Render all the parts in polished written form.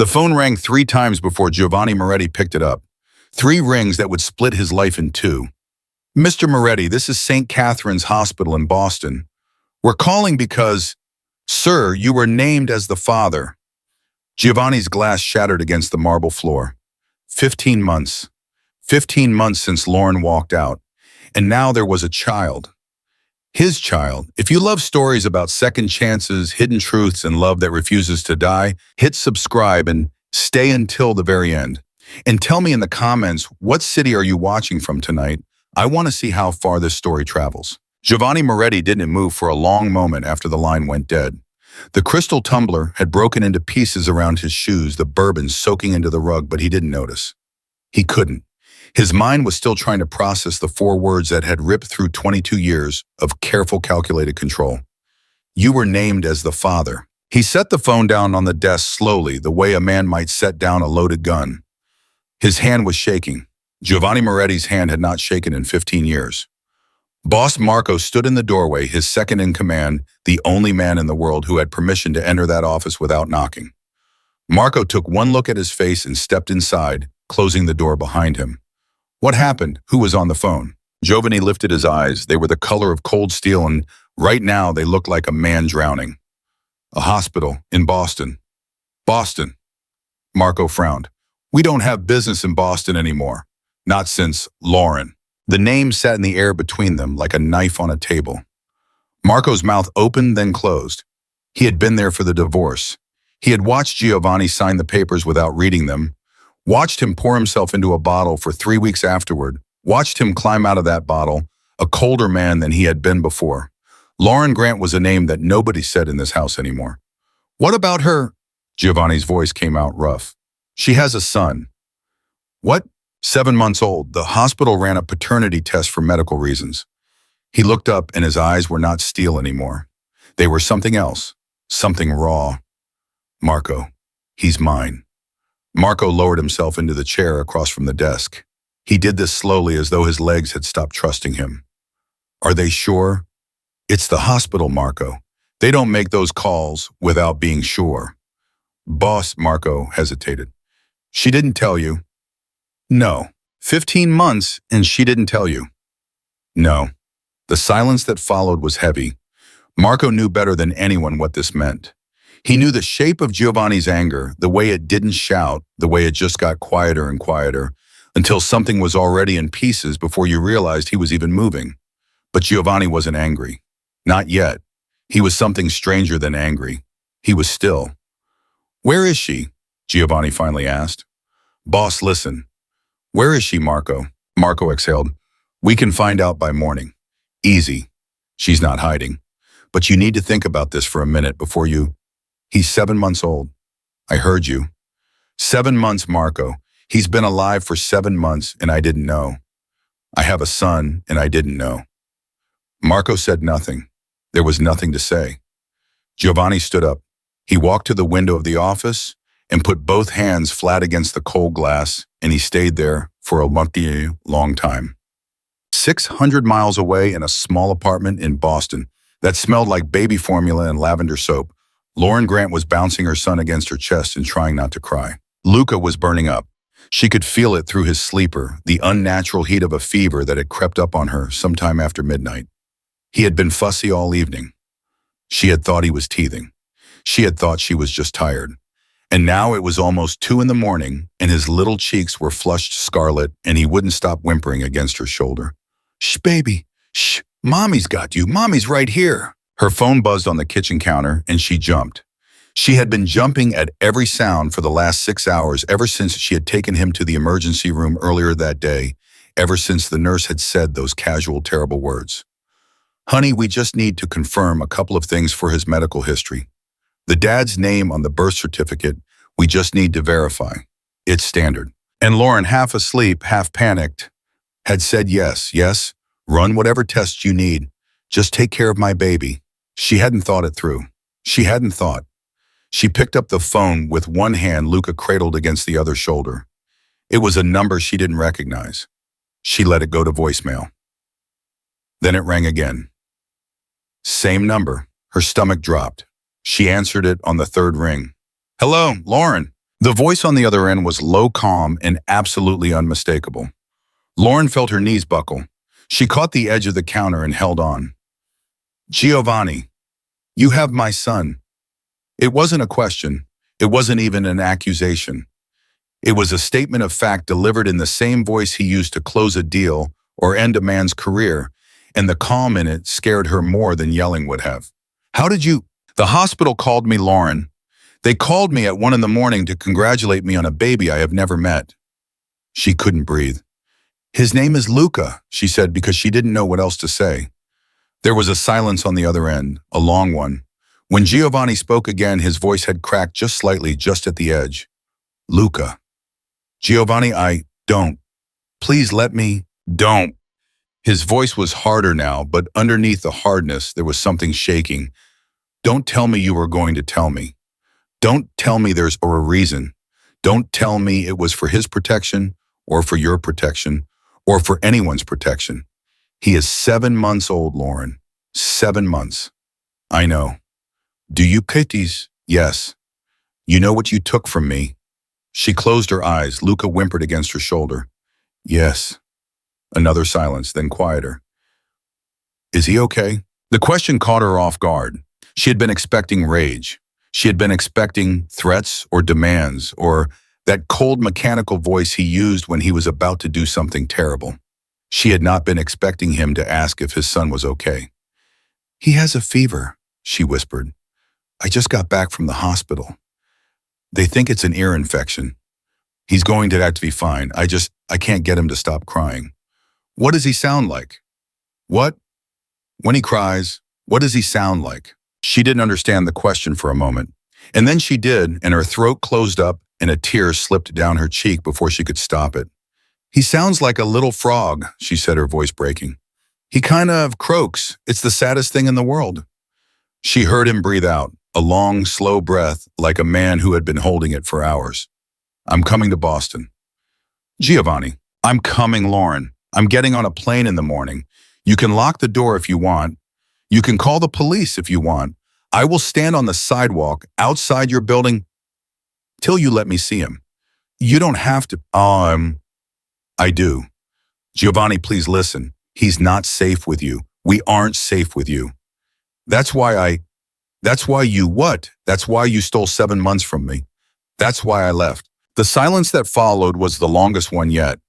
The phone rang 3 times before Giovanni Moretti picked it up. 3 rings that would split his life in two. Mr. Moretti, this is St. Catherine's Hospital in Boston. We're calling because, sir, you were named as the father. Giovanni's glass shattered against the marble floor. 15 months. 15 months since Lauren walked out. And now there was a child. His child. If you love stories about second chances, hidden truths, and love that refuses to die, hit subscribe and stay until the very end. And tell me in the comments, what city are you watching from tonight? I want to see how far this story travels. Giovanni Moretti didn't move for a long moment after the line went dead. The crystal tumbler had broken into pieces around his shoes, the bourbon soaking into the rug, but he didn't notice. He couldn't. His mind was still trying to process the 4 words that had ripped through 22 years of careful, calculated control. You were named as the father. He set the phone down on the desk slowly, the way a man might set down a loaded gun. His hand was shaking. Giovanni Moretti's hand had not shaken in 15 years. Boss Marco stood in the doorway, his second in command, the only man in the world who had permission to enter that office without knocking. Marco took one look at his face and stepped inside, closing the door behind him. What happened? Who was on the phone? Giovanni lifted his eyes. They were the color of cold steel, and right now they looked like a man drowning. A hospital in Boston. Boston. Marco frowned. We don't have business in Boston anymore. Not since Lauren. The name sat in the air between them like a knife on a table. Marco's mouth opened, then closed. He had been there for the divorce. He had watched Giovanni sign the papers without reading them, watched him pour himself into a bottle for 3 weeks afterward, watched him climb out of that bottle, a colder man than he had been before. Lauren Grant was a name that nobody said in this house anymore. What about her? Giovanni's voice came out rough. She has a son. What? 7 months old. The hospital ran a paternity test for medical reasons. He looked up and his eyes were not steel anymore. They were something else, something raw. Marco, he's mine. Marco lowered himself into the chair across from the desk. He did this slowly as though his legs had stopped trusting him. Are they sure? It's the hospital, Marco. They don't make those calls without being sure. Boss, Marco hesitated. She didn't tell you? No. 15 months and she didn't tell you? No. The silence that followed was heavy. Marco knew better than anyone what this meant. He knew the shape of Giovanni's anger, the way it didn't shout, the way it just got quieter and quieter, until something was already in pieces before you realized he was even moving. But Giovanni wasn't angry. Not yet. He was something stranger than angry. He was still. Where is she? Giovanni finally asked. Boss, listen. Where is she, Marco? Marco exhaled. We can find out by morning. Easy. She's not hiding. But you need to think about this for a minute before you... He's 7 months old. I heard you. 7 months, Marco. He's been alive for 7 months and I didn't know. I have a son and I didn't know. Marco said nothing. There was nothing to say. Giovanni stood up. He walked to the window of the office and put both hands flat against the cold glass, and he stayed there for a long time. 600 miles away in a small apartment in Boston that smelled like baby formula and lavender soap, Lauren Grant was bouncing her son against her chest and trying not to cry. Luca was burning up. She could feel it through his sleeper, the unnatural heat of a fever that had crept up on her sometime after midnight. He had been fussy all evening. She had thought he was teething. She had thought she was just tired. And now it was almost 2 a.m, and his little cheeks were flushed scarlet, and he wouldn't stop whimpering against her shoulder. Shh, baby. Shh, Mommy's got you. Mommy's right here. Her phone buzzed on the kitchen counter, and she jumped. She had been jumping at every sound for the last 6 hours ever since she had taken him to the emergency room earlier that day, ever since the nurse had said those casual, terrible words. Honey, we just need to confirm a couple of things for his medical history. The dad's name on the birth certificate, we just need to verify. It's standard. And Lauren, half asleep, half panicked, had said yes, run whatever tests you need. Just take care of my baby. She hadn't thought it through. She hadn't thought. She picked up the phone with one hand, Luca cradled against the other shoulder. It was a number she didn't recognize. She let it go to voicemail. Then it rang again. Same number. Her stomach dropped. She answered it on the 3rd ring. Hello, Lauren. The voice on the other end was low, calm, and absolutely unmistakable. Lauren felt her knees buckle. She caught the edge of the counter and held on. Giovanni, you have my son. It wasn't a question. It wasn't even an accusation. It was a statement of fact delivered in the same voice he used to close a deal or end a man's career, and the calm in it scared her more than yelling would have. How did you? The hospital called me Lauren. They called me at 1 a.m. to congratulate me on a baby I have never met. She couldn't breathe. His name is Luca, she said because she didn't know what else to say. There was a silence on the other end, a long one. When Giovanni spoke again, his voice had cracked just slightly, just at the edge. Luca. Giovanni, don't. Please let me. Don't. His voice was harder now, but underneath the hardness, there was something shaking. Don't tell me you were going to tell me. Don't tell me there's a reason. Don't tell me it was for his protection, or for your protection, or for anyone's protection. He is 7 months old, Lauren. 7 months. I know. Do you pities? Yes. You know what you took from me. She closed her eyes. Luca whimpered against her shoulder. Yes. Another silence, then quieter. Is he okay? The question caught her off guard. She had been expecting rage. She had been expecting threats or demands, or that cold mechanical voice he used when he was about to do something terrible. She had not been expecting him to ask if his son was okay. He has a fever, she whispered. I just got back from the hospital. They think it's an ear infection. He's going to have to be fine. I can't get him to stop crying. What does he sound like? What? When he cries, what does he sound like? She didn't understand the question for a moment. And then she did, and her throat closed up and a tear slipped down her cheek before she could stop it. He sounds like a little frog, she said, her voice breaking. He kind of croaks. It's the saddest thing in the world. She heard him breathe out, a long, slow breath like a man who had been holding it for hours. I'm coming to Boston. Giovanni, I'm coming, Lauren. I'm getting on a plane in the morning. You can lock the door if you want. You can call the police if you want. I will stand on the sidewalk outside your building till you let me see him. You don't have to. I do. Giovanni, please listen. He's not safe with you. We aren't safe with you. That's why you what? That's why you stole 7 months from me. That's why I left. The silence that followed was the longest one yet.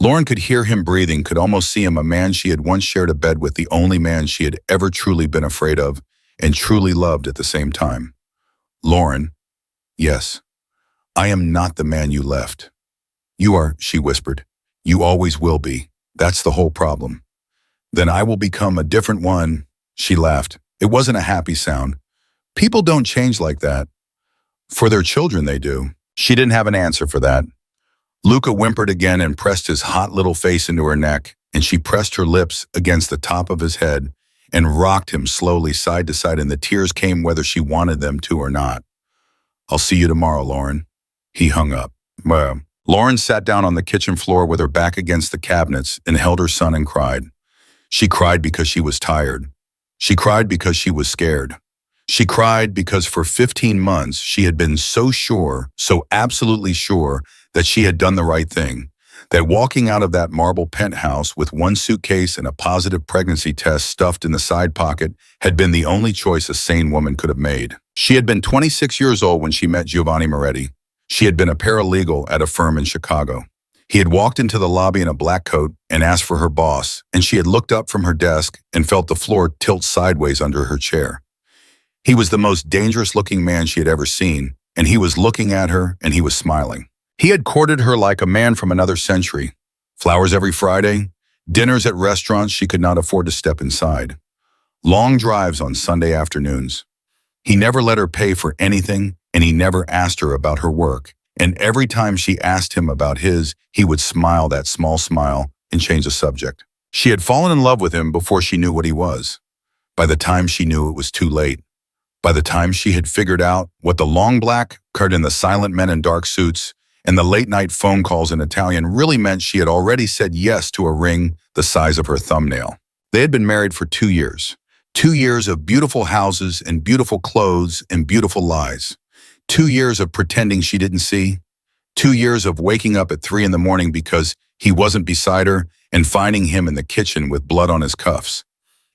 Lauren could hear him breathing, could almost see him, a man she had once shared a bed with, the only man she had ever truly been afraid of and truly loved at the same time. Lauren, yes, I am not the man you left. You are, she whispered. You always will be. That's the whole problem. Then I will become a different one, she laughed. It wasn't a happy sound. People don't change like that. For their children, they do. She didn't have an answer for that. Luca whimpered again and pressed his hot little face into her neck, and she pressed her lips against the top of his head and rocked him slowly side to side, and the tears came whether she wanted them to or not. I'll see you tomorrow, Lauren. He hung up. Lauren sat down on the kitchen floor with her back against the cabinets and held her son and cried. She cried because she was tired. She cried because she was scared. She cried because for 15 months she had been so sure, so absolutely sure, that she had done the right thing, that walking out of that marble penthouse with one suitcase and a positive pregnancy test stuffed in the side pocket had been the only choice a sane woman could have made. She had been 26 years old when she met Giovanni Moretti. She had been a paralegal at a firm in Chicago. He had walked into the lobby in a black coat and asked for her boss, and she had looked up from her desk and felt the floor tilt sideways under her chair. He was the most dangerous-looking man she had ever seen, and he was looking at her and he was smiling. He had courted her like a man from another century. Flowers every Friday, dinners at restaurants she could not afford to step inside, long drives on Sunday afternoons. He never let her pay for anything, and he never asked her about her work. And every time she asked him about his, he would smile that small smile and change the subject. She had fallen in love with him before she knew what he was. By the time she knew, it was too late. By the time she had figured out what the long black curtain and the silent men in dark suits and the late-night phone calls in Italian really meant, she had already said yes to a ring the size of her thumbnail. They had been married for 2 years. 2 years of beautiful houses and beautiful clothes and beautiful lies. 2 years of pretending she didn't see. 2 years of waking up at 3 in the morning because he wasn't beside her and finding him in the kitchen with blood on his cuffs.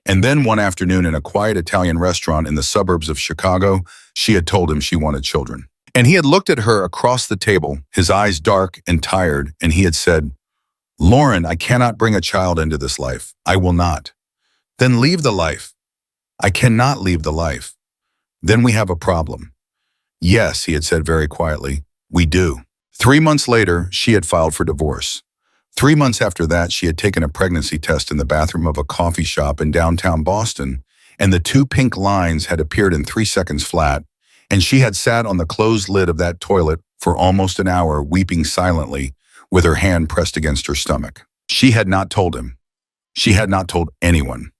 And then one afternoon in a quiet Italian restaurant in the suburbs of Chicago, she had told him she wanted children. And he had looked at her across the table, his eyes dark and tired, and he had said, "Lauren, I cannot bring a child into this life. I will not." "Then leave the life." "I cannot leave the life." "Then we have a problem." "Yes," he had said very quietly, "we do." 3 months later, she had filed for divorce. 3 months after that, she had taken a pregnancy test in the bathroom of a coffee shop in downtown Boston, and the 2 pink lines had appeared in 3 seconds flat, and she had sat on the closed lid of that toilet for almost an hour, weeping silently, with her hand pressed against her stomach. She had not told him. She had not told anyone.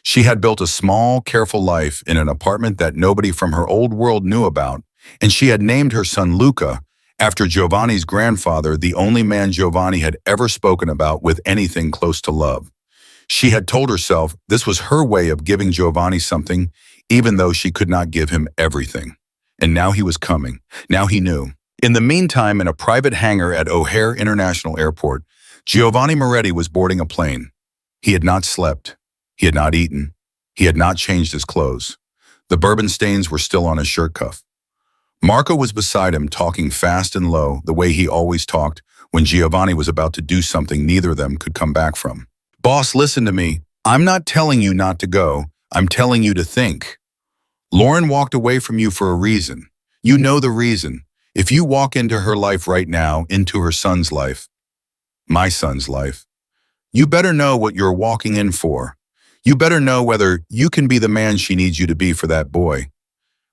She had built a small, careful life in an apartment that nobody from her old world knew about, and she had named her son Luca after Giovanni's grandfather, the only man Giovanni had ever spoken about with anything close to love. She had told herself this was her way of giving Giovanni something, even though she could not give him everything. And now he was coming. Now he knew. In the meantime, in a private hangar at O'Hare International Airport, Giovanni Moretti was boarding a plane. He had not slept. He had not eaten. He had not changed his clothes. The bourbon stains were still on his shirt cuff. Marco was beside him, talking fast and low, the way he always talked when Giovanni was about to do something neither of them could come back from. "Boss, listen to me. I'm not telling you not to go. I'm telling you to think. Lauren walked away from you for a reason. You know the reason. If you walk into her life right now, into her son's life, my son's life, you better know what you're walking in for. You better know whether you can be the man she needs you to be for that boy.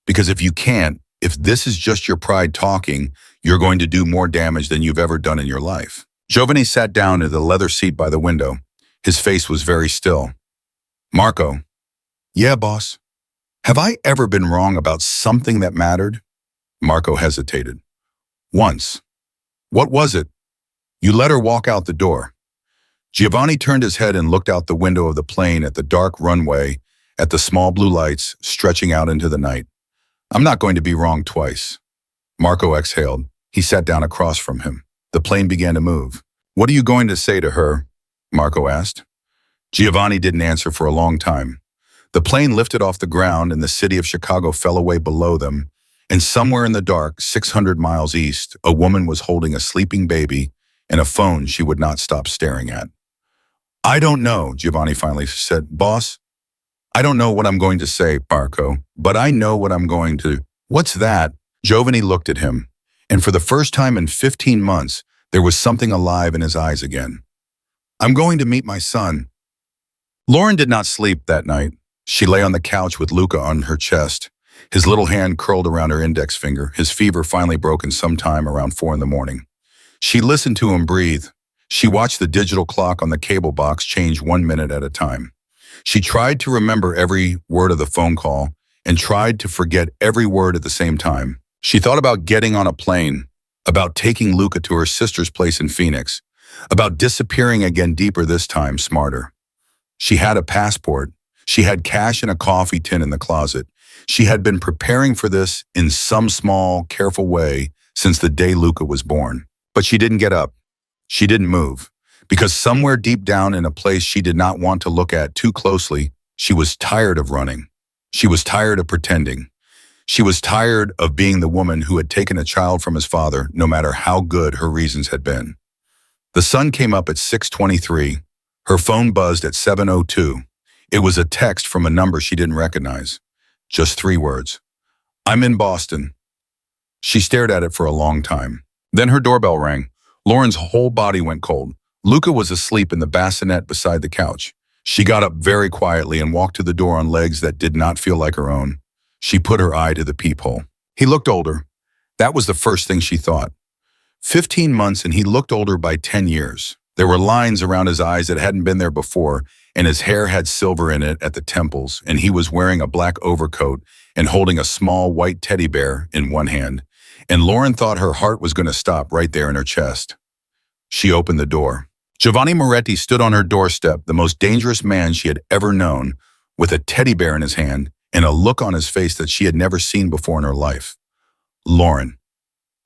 Because if you can't, if this is just your pride talking, you're going to do more damage than you've ever done in your life." Giovanni sat down in the leather seat by the window. His face was very still. "Marco." "Yeah, boss." "Have I ever been wrong about something that mattered?" Marco hesitated. "Once." "What was it?" "You let her walk out the door." Giovanni turned his head and looked out the window of the plane at the dark runway, at the small blue lights stretching out into the night. "I'm not going to be wrong twice." Marco exhaled. He sat down across from him. The plane began to move. "What are you going to say to her?" Marco asked. Giovanni didn't answer for a long time. The plane lifted off the ground and the city of Chicago fell away below them, and somewhere in the dark, 600 miles east, a woman was holding a sleeping baby and a phone she would not stop staring at. "I don't know," Giovanni finally said. "Boss, I don't know what I'm going to say, Marco, but I know what I'm going to." "What's that?" Giovanni looked at him, and for the first time in 15 months, there was something alive in his eyes again. "I'm going to meet my son." Lauren did not sleep that night. She lay on the couch with Luca on her chest, his little hand curled around her index finger, his fever finally broken sometime around 4 in the morning. She listened to him breathe. She watched the digital clock on the cable box change 1 minute at a time. She tried to remember every word of the phone call and tried to forget every word at the same time. She thought about getting on a plane, about taking Luca to her sister's place in Phoenix, about disappearing again deeper this time, smarter. She had a passport. She had cash in a coffee tin in the closet. She had been preparing for this in some small, careful way since the day Luca was born. But she didn't get up. She didn't move. Because somewhere deep down in a place she did not want to look at too closely, she was tired of running. She was tired of pretending. She was tired of being the woman who had taken a child from his father, no matter how good her reasons had been. The sun came up at 6:23. Her phone buzzed at 7:02. It was a text from a number she didn't recognize. Just 3 words. "I'm in Boston." She stared at it for a long time. Then her doorbell rang. Lauren's whole body went cold. Luca was asleep in the bassinet beside the couch. She got up very quietly and walked to the door on legs that did not feel like her own. She put her eye to the peephole. He looked older. That was the first thing she thought. 15 months and he looked older by 10 years. There were lines around his eyes that hadn't been there before, and his hair had silver in it at the temples, and he was wearing a black overcoat and holding a small white teddy bear in one hand. And Lauren thought her heart was going to stop right there in her chest. She opened the door. Giovanni Moretti stood on her doorstep, the most dangerous man she had ever known, with a teddy bear in his hand and a look on his face that she had never seen before in her life. Lauren.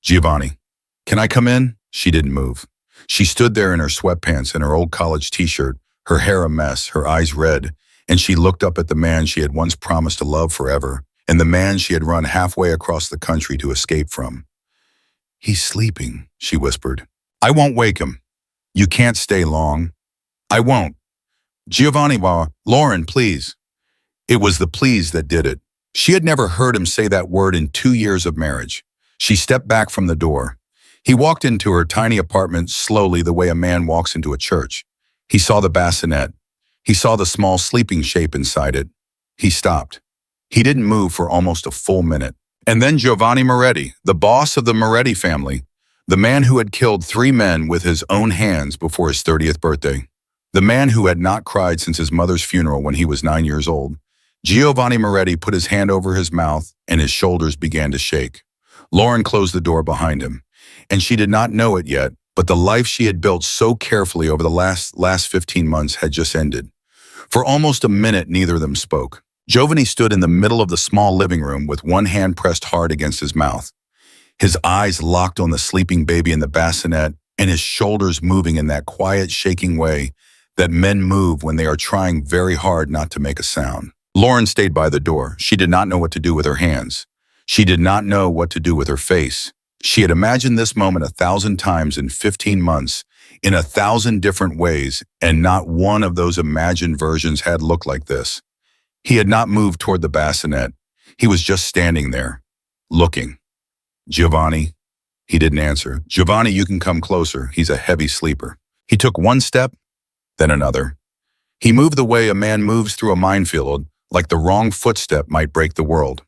Giovanni. Can I come in? She didn't move. She stood there in her sweatpants and her old college t-shirt, her hair a mess, her eyes red, and she looked up at the man she had once promised to love forever, and the man she had run halfway across the country to escape from. He's sleeping, she whispered. I won't wake him. You can't stay long. I won't. Giovanni, Lauren, please. It was the please that did it. She had never heard him say that word in 2 years of marriage. She stepped back from the door. He walked into her tiny apartment slowly the way a man walks into a church. He saw the bassinet. He saw the small sleeping shape inside it. He stopped. He didn't move for almost a full minute. And then Giovanni Moretti, the boss of the Moretti family, the man who had killed 3 men with his own hands before his 30th birthday, the man who had not cried since his mother's funeral when he was 9 years old, Giovanni Moretti put his hand over his mouth and his shoulders began to shake. Lauren closed the door behind him, and she did not know it yet, but the life she had built so carefully over the last 15 months had just ended. For almost a minute, neither of them spoke. Giovanni stood in the middle of the small living room with one hand pressed hard against his mouth, his eyes locked on the sleeping baby in the bassinet and his shoulders moving in that quiet, shaking way that men move when they are trying very hard not to make a sound. Lauren stayed by the door. She did not know what to do with her hands. She did not know what to do with her face. She had imagined this moment 1,000 times in 15 months, in 1,000 different ways, and not one of those imagined versions had looked like this. He had not moved toward the bassinet. He was just standing there, looking. Giovanni. He didn't answer. Giovanni, you can come closer. He's a heavy sleeper. He took one step, then another. He moved the way a man moves through a minefield, like the wrong footstep might break the world.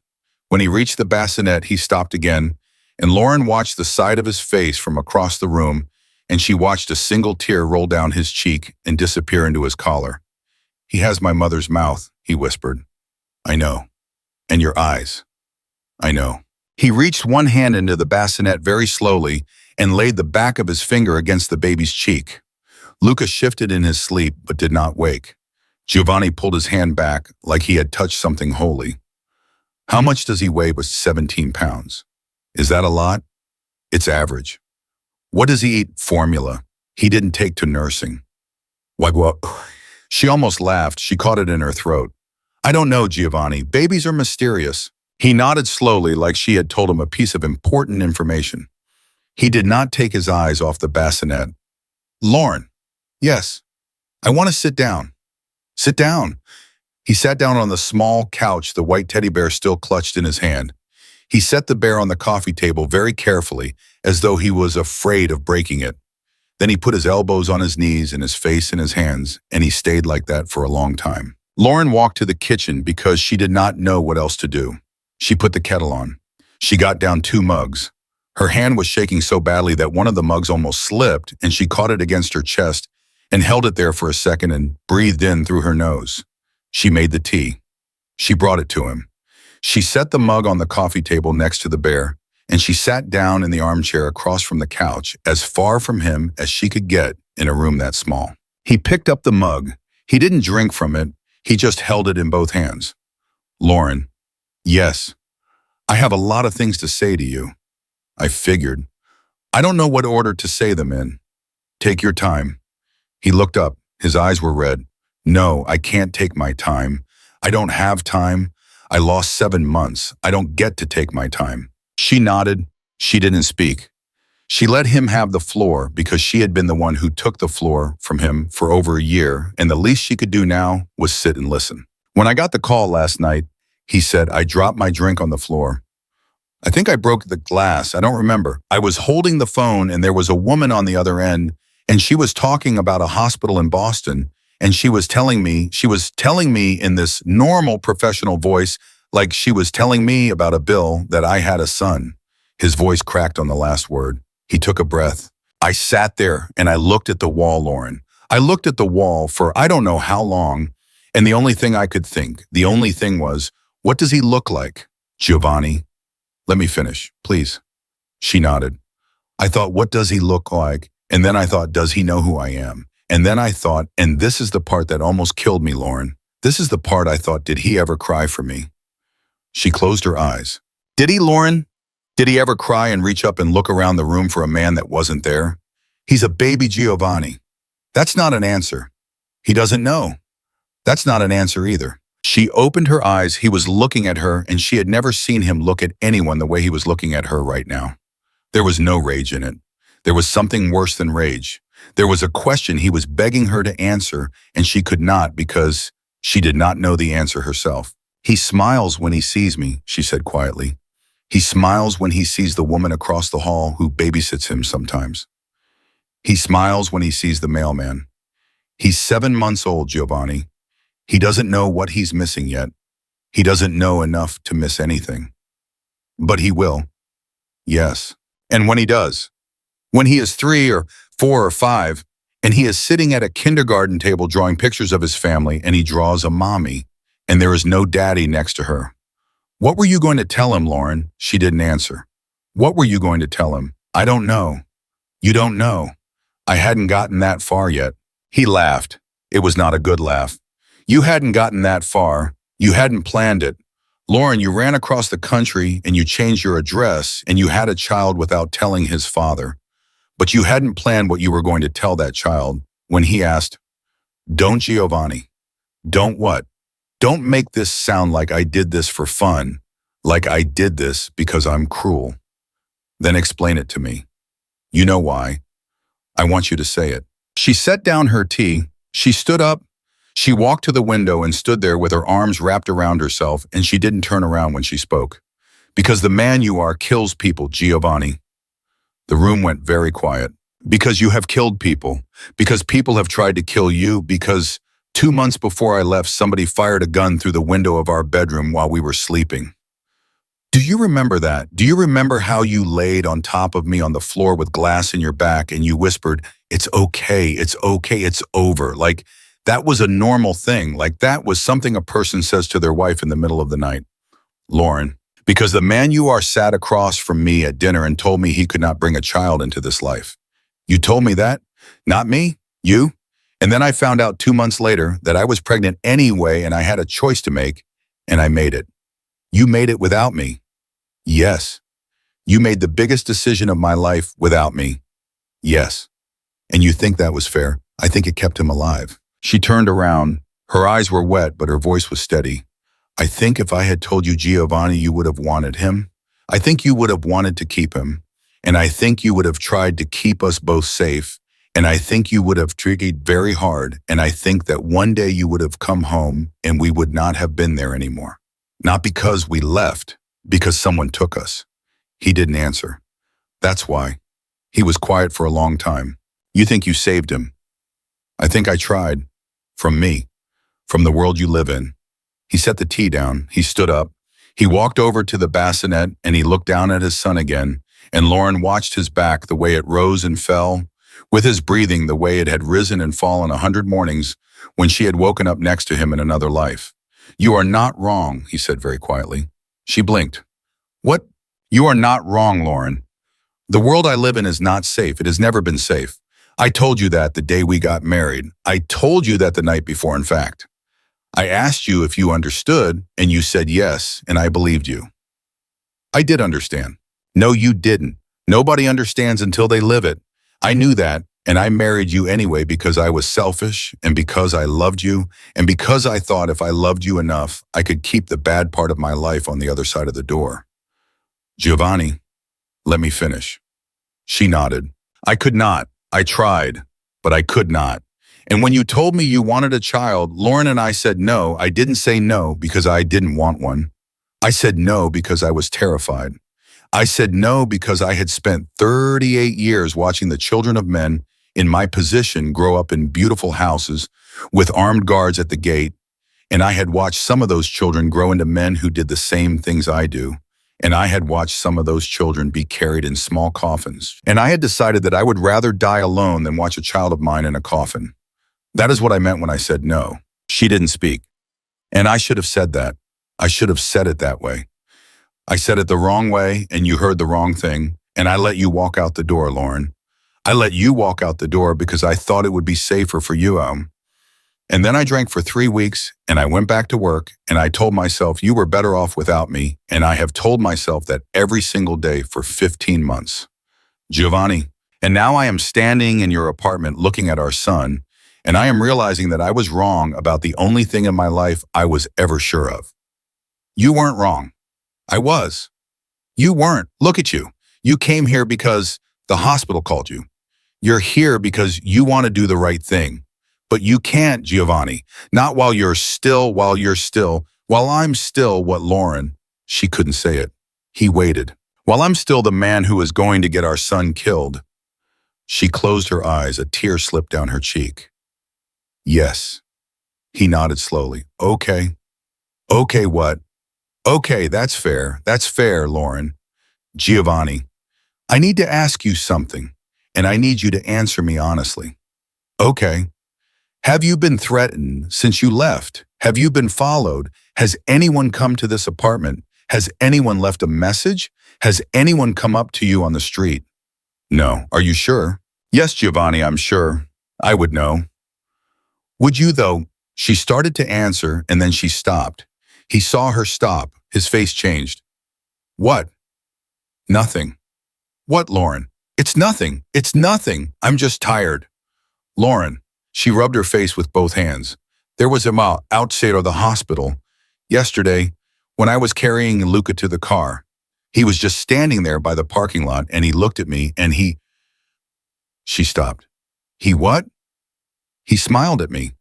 When he reached the bassinet, he stopped again, and Lauren watched the side of his face from across the room, and she watched a single tear roll down his cheek and disappear into his collar. He has my mother's mouth, he whispered. I know. And your eyes. I know. He reached one hand into the bassinet very slowly and laid the back of his finger against the baby's cheek. Luca shifted in his sleep but did not wake. Giovanni pulled his hand back like he had touched something holy. How much does he weigh with 17 pounds? Is that a lot? It's average. What does he eat? Formula. He didn't take to nursing. Why, what? She almost laughed. She caught it in her throat. I don't know, Giovanni. Babies are mysterious. He nodded slowly like she had told him a piece of important information. He did not take his eyes off the bassinet. Lauren. Yes. I want to sit down. Sit down. He sat down on the small couch, the white teddy bear still clutched in his hand. He set the bear on the coffee table very carefully, as though he was afraid of breaking it. Then he put his elbows on his knees and his face in his hands, and he stayed like that for a long time. Lauren walked to the kitchen because she did not know what else to do. She put the kettle on. She got down 2 mugs. Her hand was shaking so badly that one of the mugs almost slipped, and she caught it against her chest and held it there for a second and breathed in through her nose. She made the tea. She brought it to him. She set the mug on the coffee table next to the bear, and she sat down in the armchair across from the couch, as far from him as she could get in a room that small. He picked up the mug. He didn't drink from it. He just held it in both hands. Lauren. Yes. I have a lot of things to say to you. I figured. I don't know what order to say them in. Take your time. He looked up. His eyes were red. No, I can't take my time. I don't have time. I lost 7 months. I don't get to take my time. She nodded. She didn't speak. She let him have the floor because she had been the one who took the floor from him for over a year, and the least she could do now was sit and listen. When I got the call last night, he said, I dropped my drink on the floor. I think I broke the glass. I don't remember. I was holding the phone and there was a woman on the other end, and she was talking about a hospital in Boston, and she was telling me in this normal professional voice, like she was telling me about a bill that I had a son. His voice cracked on the last word. He took a breath. I sat there and I looked at the wall, Lauren. I looked at the wall for I don't know how long, and the only thing I could think, the only thing was, what does he look like? Giovanni. Let me finish, please. She nodded. I thought, what does he look like? And then I thought, does he know who I am? And then I thought, and this is the part that almost killed me, Lauren. This is the part I thought, did he ever cry for me? She closed her eyes. Did he, Lauren? Did he ever cry and reach up and look around the room for a man that wasn't there? He's a baby Giovanni. That's not an answer. He doesn't know. That's not an answer either. She opened her eyes. He was looking at her, and she had never seen him look at anyone the way he was looking at her right now. There was no rage in it. There was something worse than rage. There was a question he was begging her to answer, and she could not because she did not know the answer herself. He smiles when he sees me, she said quietly. He smiles when he sees the woman across the hall who babysits him sometimes. He smiles when he sees the mailman. He's 7 months old, Giovanni. He doesn't know what he's missing yet. He doesn't know enough to miss anything. But he will. Yes. And when he does, when he is 3 or 4 or 5, and he is sitting at a kindergarten table drawing pictures of his family, and he draws a mommy, and there is no daddy next to her. What were you going to tell him, Lauren? She didn't answer. What were you going to tell him? I don't know. You don't know. I hadn't gotten that far yet. He laughed. It was not a good laugh. You hadn't gotten that far. You hadn't planned it. Lauren, you ran across the country and you changed your address and you had a child without telling his father. But you hadn't planned what you were going to tell that child when he asked, "Don't, Giovanni. Don't what? Don't make this sound like I did this for fun, like I did this because I'm cruel. Then explain it to me. You know why. I want you to say it." She set down her tea. She stood up. She walked to the window and stood there with her arms wrapped around herself, and she didn't turn around when she spoke. Because the man you are kills people, Giovanni. The room went very quiet. Because you have killed people. Because people have tried to kill you. Because 2 months before I left, somebody fired a gun through the window of our bedroom while we were sleeping. Do you remember that? Do you remember how you laid on top of me on the floor with glass in your back and you whispered, "It's okay, it's okay, it's over." Like that was a normal thing. Like that was something a person says to their wife in the middle of the night. Lauren, because the man you are sat across from me at dinner and told me he could not bring a child into this life. You told me that? Not me, you. And then I found out 2 months later that I was pregnant anyway and I had a choice to make, and I made it. You made it without me. Yes. You made the biggest decision of my life without me. Yes. And you think that was fair? I think it kept him alive. She turned around. Her eyes were wet, but her voice was steady. I think if I had told you, Giovanni, you would have wanted him. I think you would have wanted to keep him. And I think you would have tried to keep us both safe. And I think you would have tried very hard. And I think that one day you would have come home and we would not have been there anymore. Not because we left, because someone took us. He didn't answer. That's why. He was quiet for a long time. You think you saved him. I think I tried. From me. From the world you live in. He set the tea down. He stood up. He walked over to the bassinet and he looked down at his son again. And Lauren watched his back, the way it rose and fell, with his breathing, the way it had risen and fallen 100 mornings when she had woken up next to him in another life. You are not wrong, he said very quietly. She blinked. What? You are not wrong, Lauren. The world I live in is not safe. It has never been safe. I told you that the day we got married. I told you that the night before, in fact. I asked you if you understood, and you said yes, and I believed you. I did understand. No, you didn't. Nobody understands until they live it. I knew that, and I married you anyway because I was selfish, and because I loved you, and because I thought if I loved you enough, I could keep the bad part of my life on the other side of the door. Giovanni, let me finish. She nodded. I could not. I tried, but I could not. And when you told me you wanted a child, Lauren and I said no. I didn't say no because I didn't want one. I said no because I was terrified. I said no because I had spent 38 years watching the children of men in my position grow up in beautiful houses with armed guards at the gate, and I had watched some of those children grow into men who did the same things I do. And I had watched some of those children be carried in small coffins. And I had decided that I would rather die alone than watch a child of mine in a coffin. That is what I meant when I said no. She didn't speak. And I should have said that. I should have said it that way. I said it the wrong way, and you heard the wrong thing, and I let you walk out the door, Lauren. I let you walk out the door because I thought it would be safer for you. And then I drank for 3 weeks, and I went back to work, and I told myself you were better off without me, and I have told myself that every single day for 15 months. Giovanni, and now I am standing in your apartment looking at our son, and I am realizing that I was wrong about the only thing in my life I was ever sure of. You weren't wrong. I was. You weren't. Look at you. You came here because the hospital called you. You're here because you want to do the right thing. But you can't, Giovanni. Not while I'm still what Lauren. She couldn't say it. He waited. While I'm still the man who is going to get our son killed. She closed her eyes, a tear slipped down her cheek. Yes. He nodded slowly. Okay. Okay, what? Okay, that's fair. That's fair, Lauren. Giovanni, I need to ask you something, and I need you to answer me honestly. Okay. Have you been threatened since you left? Have you been followed? Has anyone come to this apartment? Has anyone left a message? Has anyone come up to you on the street? No. Are you sure? Yes, Giovanni, I'm sure. I would know. Would you, though? She started to answer, and then she stopped. He saw her stop. His face changed. What? Nothing. What, Lauren? It's nothing. It's nothing. I'm just tired. Lauren. She rubbed her face with both hands. There was him outside of the hospital. Yesterday, when I was carrying Luca to the car, he was just standing there by the parking lot, and he looked at me, and he... She stopped. He what? He smiled at me.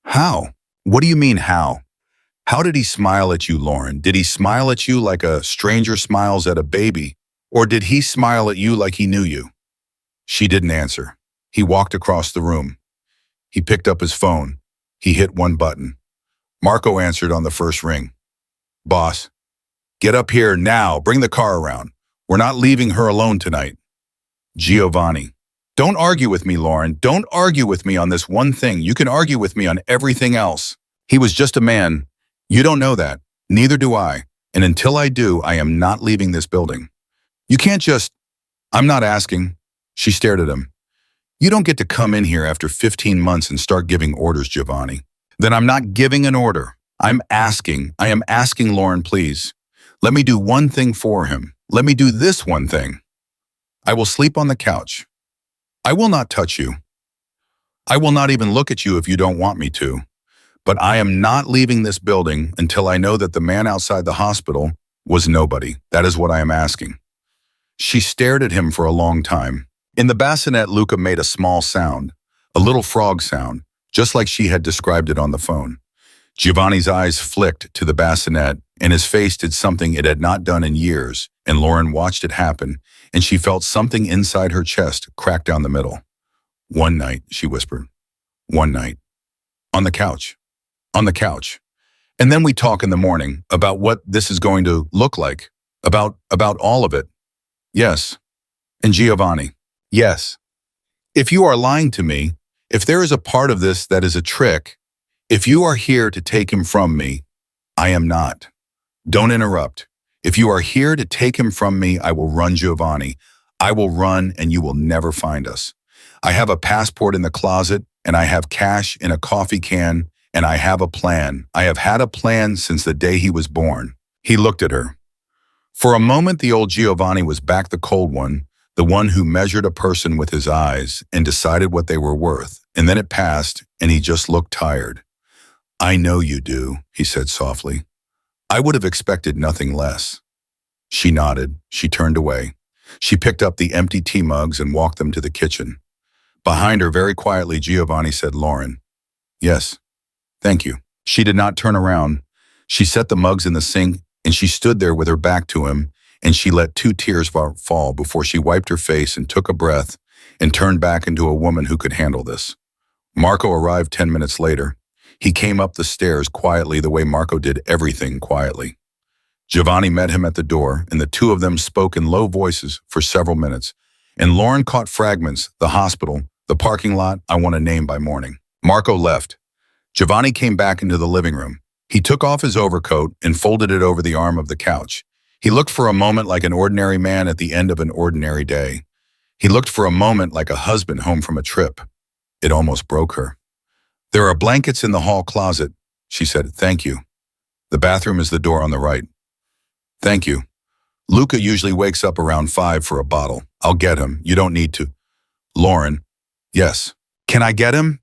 How? What do you mean, how? How did he smile at you, Lauren? Did he smile at you like a stranger smiles at a baby? Or did he smile at you like he knew you? She didn't answer. He walked across the room. He picked up his phone. He hit one button. Marco answered on the first ring. Boss, get up here now. Bring the car around. We're not leaving her alone tonight. Giovanni. Don't argue with me, Lauren. Don't argue with me on this one thing. You can argue with me on everything else. He was just a man. You don't know that. Neither do I. And until I do, I am not leaving this building. You can't just... I'm not asking. She stared at him. You don't get to come in here after 15 months and start giving orders, Giovanni. Then I'm not giving an order. I'm asking. I am asking, Lauren, please. Let me do one thing for him. Let me do this one thing. I will sleep on the couch. I will not touch you. I will not even look at you if you don't want me to. But I am not leaving this building until I know that the man outside the hospital was nobody. That is what I am asking. She stared at him for a long time. In the bassinet, Luca made a small sound, a little frog sound, just like she had described it on the phone. Giovanni's eyes flicked to the bassinet, and his face did something it had not done in years, and Lauren watched it happen, and she felt something inside her chest crack down the middle. One night, she whispered. One night. On the couch. On the couch. And then we talk in the morning about what this is going to look like, about all of it. Yes. And Giovanni. Yes. If you are lying to me, if there is a part of this that is a trick, if you are here to take him from me, I am not. Don't interrupt. If you are here to take him from me, I will run, Giovanni. I will run and you will never find us. I have a passport in the closet and I have cash in a coffee can and I have a plan. I have had a plan since the day he was born. He looked at her. For a moment, the old Giovanni was back, the cold one, the one who measured a person with his eyes and decided what they were worth. And then it passed, and he just looked tired. I know you do, he said softly. I would have expected nothing less. She nodded. She turned away. She picked up the empty tea mugs and walked them to the kitchen. Behind her, very quietly, Giovanni said, Lauren. Yes, thank you. She did not turn around. She set the mugs in the sink, and she stood there with her back to him, and she let 2 tears fall before she wiped her face and took a breath and turned back into a woman who could handle this. Marco arrived 10 minutes later. He came up the stairs quietly the way Marco did everything quietly. Giovanni met him at the door, and the two of them spoke in low voices for several minutes, and Lauren caught fragments, the hospital, the parking lot, I want to name by morning. Marco left. Giovanni came back into the living room. He took off his overcoat and folded it over the arm of the couch. He looked for a moment like an ordinary man at the end of an ordinary day. He looked for a moment like a husband home from a trip. It almost broke her. There are blankets in the hall closet, she said. Thank you. The bathroom is the door on the right. Thank you. Luca usually wakes up around 5 for a bottle. I'll get him. You don't need to. Lauren. Yes. Can I get him?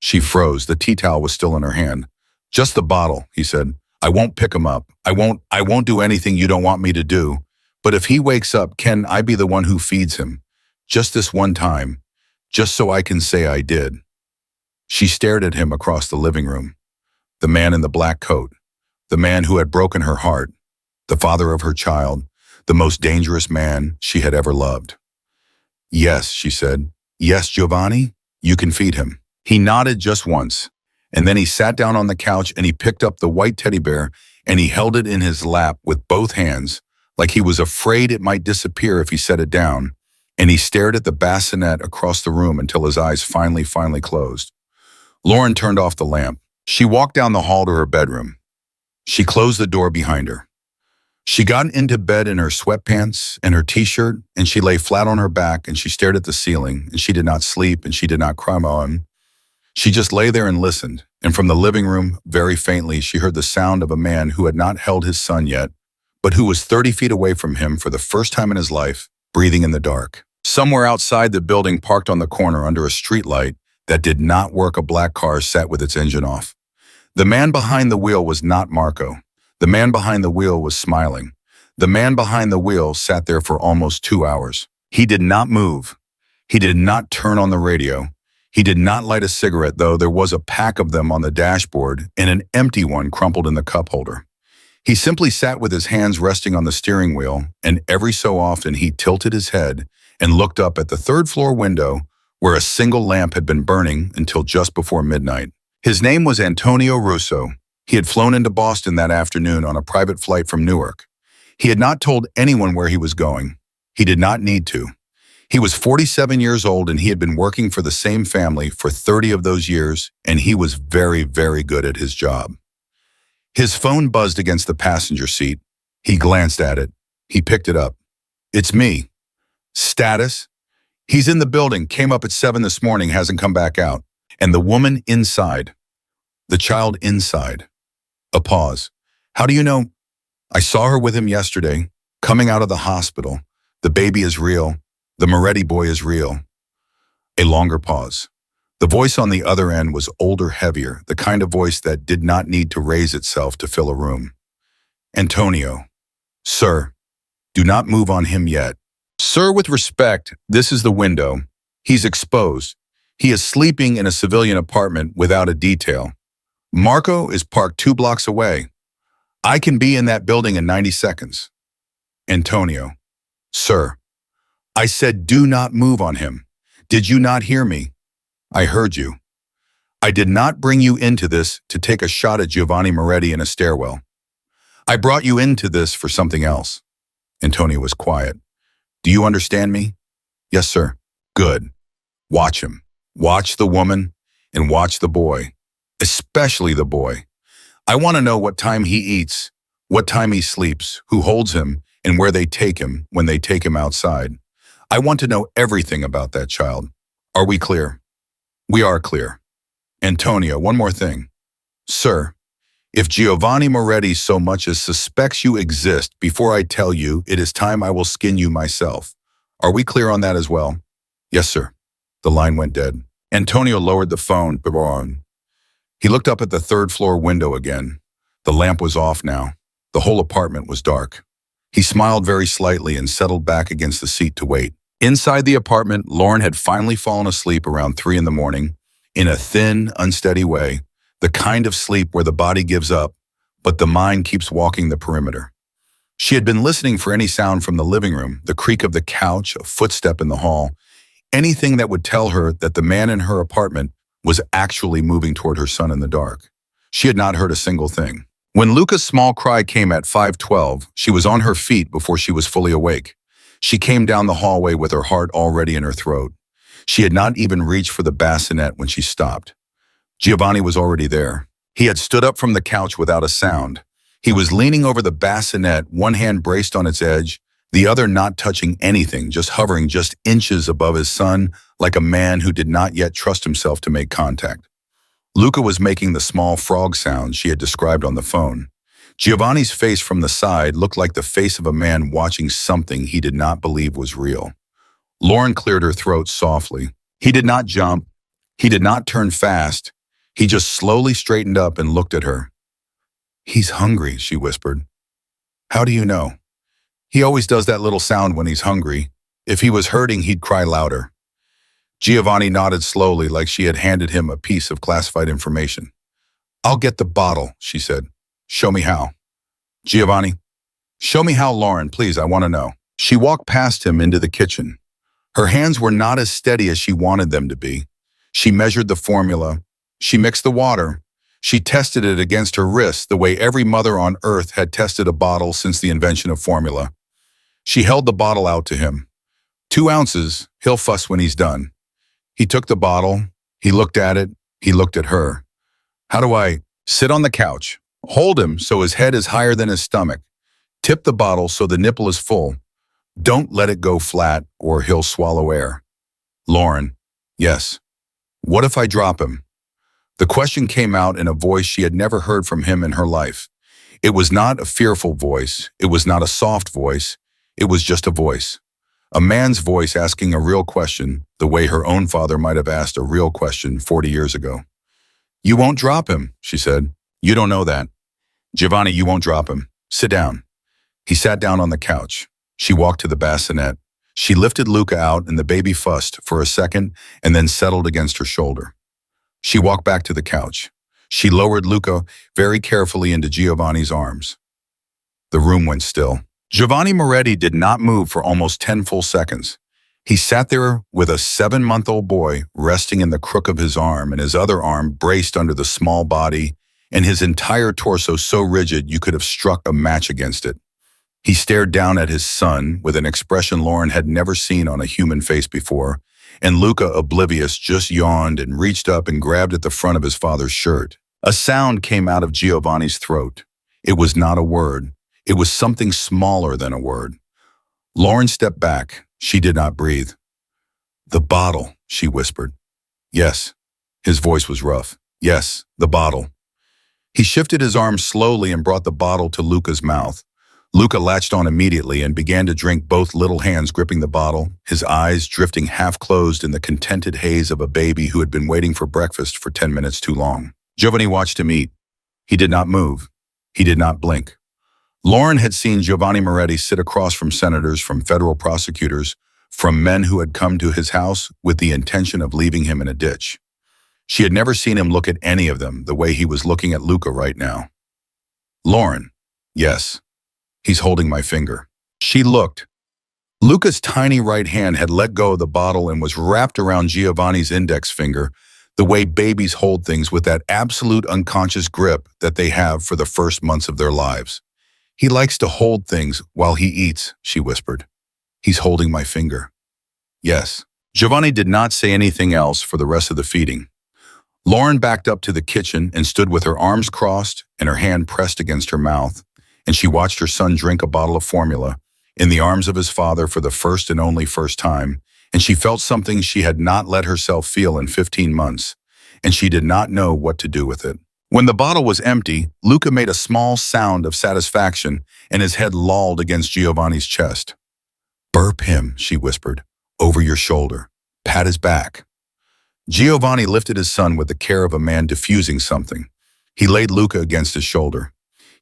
She froze. The tea towel was still in her hand. Just the bottle, he said. I won't pick him up. I won't do anything you don't want me to do. But if he wakes up, can I be the one who feeds him? Just this one time. Just so I can say I did. She stared at him across the living room. The man in the black coat. The man who had broken her heart. The father of her child. The most dangerous man she had ever loved. Yes, she said. Yes, Giovanni, you can feed him. He nodded just once, and then he sat down on the couch and he picked up the white teddy bear and he held it in his lap with both hands, like he was afraid it might disappear if he set it down, and he stared at the bassinet across the room until his eyes finally closed. Lauren turned off the lamp. She walked down the hall to her bedroom. She closed the door behind her. She got into bed in her sweatpants and her t-shirt, and she lay flat on her back and she stared at the ceiling, and she did not sleep and she did not cry on. She just lay there and listened, and from the living room, very faintly, she heard the sound of a man who had not held his son yet, but who was 30 feet away from him for the first time in his life, breathing in the dark. Somewhere outside the building, parked on the corner under a streetlight that did not work, a black car sat with its engine off. The man behind the wheel was not Marco. The man behind the wheel was smiling. The man behind the wheel sat there for almost 2 hours. He did not move. He did not turn on the radio. He did not light a cigarette, though there was a pack of them on the dashboard and an empty one crumpled in the cup holder. He simply sat with his hands resting on the steering wheel, and every so often he tilted his head and looked up at the third-floor window where a single lamp had been burning until just before midnight. His name was Antonio Russo. He had flown into Boston that afternoon on a private flight from Newark. He had not told anyone where he was going. He did not need to. He was 47 years old, and he had been working for the same family for 30 of those years, and he was very good at his job. His phone buzzed against the passenger seat. He glanced at it. He picked it up. It's me. Status? He's in the building, came up at 7 this morning, hasn't come back out. And the woman inside. The child inside. A pause. How do you know? I saw her with him yesterday, coming out of the hospital. The baby is real. The Moretti boy is real. A longer pause. The voice on the other end was older, heavier, the kind of voice that did not need to raise itself to fill a room. Antonio. Sir, do not move on him yet. Sir, with respect, this is the window. He's exposed. He is sleeping in a civilian apartment without a detail. Marco is parked 2 blocks away. I can be in that building in 90 seconds. Antonio. Sir, I said do not move on him. Did you not hear me? I heard you. I did not bring you into this to take a shot at Giovanni Moretti in a stairwell. I brought you into this for something else. Antonio was quiet. Do you understand me? Yes, sir. Good. Watch him. Watch the woman and watch the boy, especially the boy. I want to know what time he eats, what time he sleeps, who holds him, and where they take him when they take him outside. I want to know everything about that child. Are we clear? We are clear. Antonio, one more thing. Sir, if Giovanni Moretti so much as suspects you exist, before I tell you, it is time I will skin you myself. Are we clear on that as well? Yes, sir. The line went dead. Antonio lowered the phone. He looked up at the third-floor window again. The lamp was off now. The whole apartment was dark. He smiled very slightly and settled back against the seat to wait. Inside the apartment, Lauren had finally fallen asleep around 3 in the morning, in a thin, unsteady way, the kind of sleep where the body gives up, but the mind keeps walking the perimeter. She had been listening for any sound from the living room, the creak of the couch, a footstep in the hall, anything that would tell her that the man in her apartment was actually moving toward her son in the dark. She had not heard a single thing. When Luca's small cry came at 5:12, she was on her feet before she was fully awake. She came down the hallway with her heart already in her throat. She had not even reached for the bassinet when she stopped. Giovanni was already there. He had stood up from the couch without a sound. He was leaning over the bassinet, one hand braced on its edge, the other not touching anything, just hovering just inches above his son, like a man who did not yet trust himself to make contact. Luca was making the small frog sound she had described on the phone. Giovanni's face from the side looked like the face of a man watching something he did not believe was real. Lauren cleared her throat softly. He did not jump. He did not turn fast. He just slowly straightened up and looked at her. "He's hungry," she whispered. "How do you know?" "He always does that little sound when he's hungry. If he was hurting, he'd cry louder." Giovanni nodded slowly, like she had handed him a piece of classified information. "I'll get the bottle," she said. "Show me how." "Giovanni, show me how, Lauren, please, I want to know." She walked past him into the kitchen. Her hands were not as steady as she wanted them to be. She measured the formula. She mixed the water. She tested it against her wrist the way every mother on earth had tested a bottle since the invention of formula. She held the bottle out to him. 2 ounces, he'll fuss when he's done. He took the bottle. He looked at it. He looked at her. "How do I sit on the couch? Hold him so his head is higher than his stomach. Tip the bottle so the nipple is full. Don't let it go flat or he'll swallow air." "Lauren, yes. What if I drop him?" The question came out in a voice she had never heard from him in her life. It was not a fearful voice. It was not a soft voice. It was just a voice. A man's voice asking a real question, the way her own father might have asked a real question 40 years ago. "You won't drop him," she said. "You don't know that. Giovanni, you won't drop him. Sit down." He sat down on the couch. She walked to the bassinet. She lifted Luca out and the baby fussed for a second and then settled against her shoulder. She walked back to the couch. She lowered Luca very carefully into Giovanni's arms. The room went still. Giovanni Moretti did not move for almost 10 full seconds. He sat there with a 7-month-old boy resting in the crook of his arm and his other arm braced under the small body and his entire torso so rigid you could have struck a match against it. He stared down at his son with an expression Lauren had never seen on a human face before, and Luca, oblivious, just yawned and reached up and grabbed at the front of his father's shirt. A sound came out of Giovanni's throat. It was not a word. It was something smaller than a word. Lauren stepped back. She did not breathe. "The bottle," she whispered. "Yes." His voice was rough. "Yes, the bottle." He shifted his arm slowly and brought the bottle to Luca's mouth. Luca latched on immediately and began to drink, both little hands gripping the bottle, his eyes drifting half-closed in the contented haze of a baby who had been waiting for breakfast for 10 minutes too long. Giovanni watched him eat. He did not move. He did not blink. Lauren had seen Giovanni Moretti sit across from senators, from federal prosecutors, from men who had come to his house with the intention of leaving him in a ditch. She had never seen him look at any of them the way he was looking at Luca right now. "Lauren, yes. He's holding my finger." She looked. Luca's tiny right hand had let go of the bottle and was wrapped around Giovanni's index finger, the way babies hold things with that absolute unconscious grip that they have for the first months of their lives. "He likes to hold things while he eats," she whispered. "He's holding my finger." "Yes." Giovanni did not say anything else for the rest of the feeding. Lauren backed up to the kitchen and stood with her arms crossed and her hand pressed against her mouth, and she watched her son drink a bottle of formula in the arms of his father for the first and only first time, and she felt something she had not let herself feel in 15 months, and she did not know what to do with it. When the bottle was empty, Luca made a small sound of satisfaction and his head lolled against Giovanni's chest. "Burp him," she whispered, "over your shoulder. Pat his back." Giovanni lifted his son with the care of a man diffusing something. He laid Luca against his shoulder.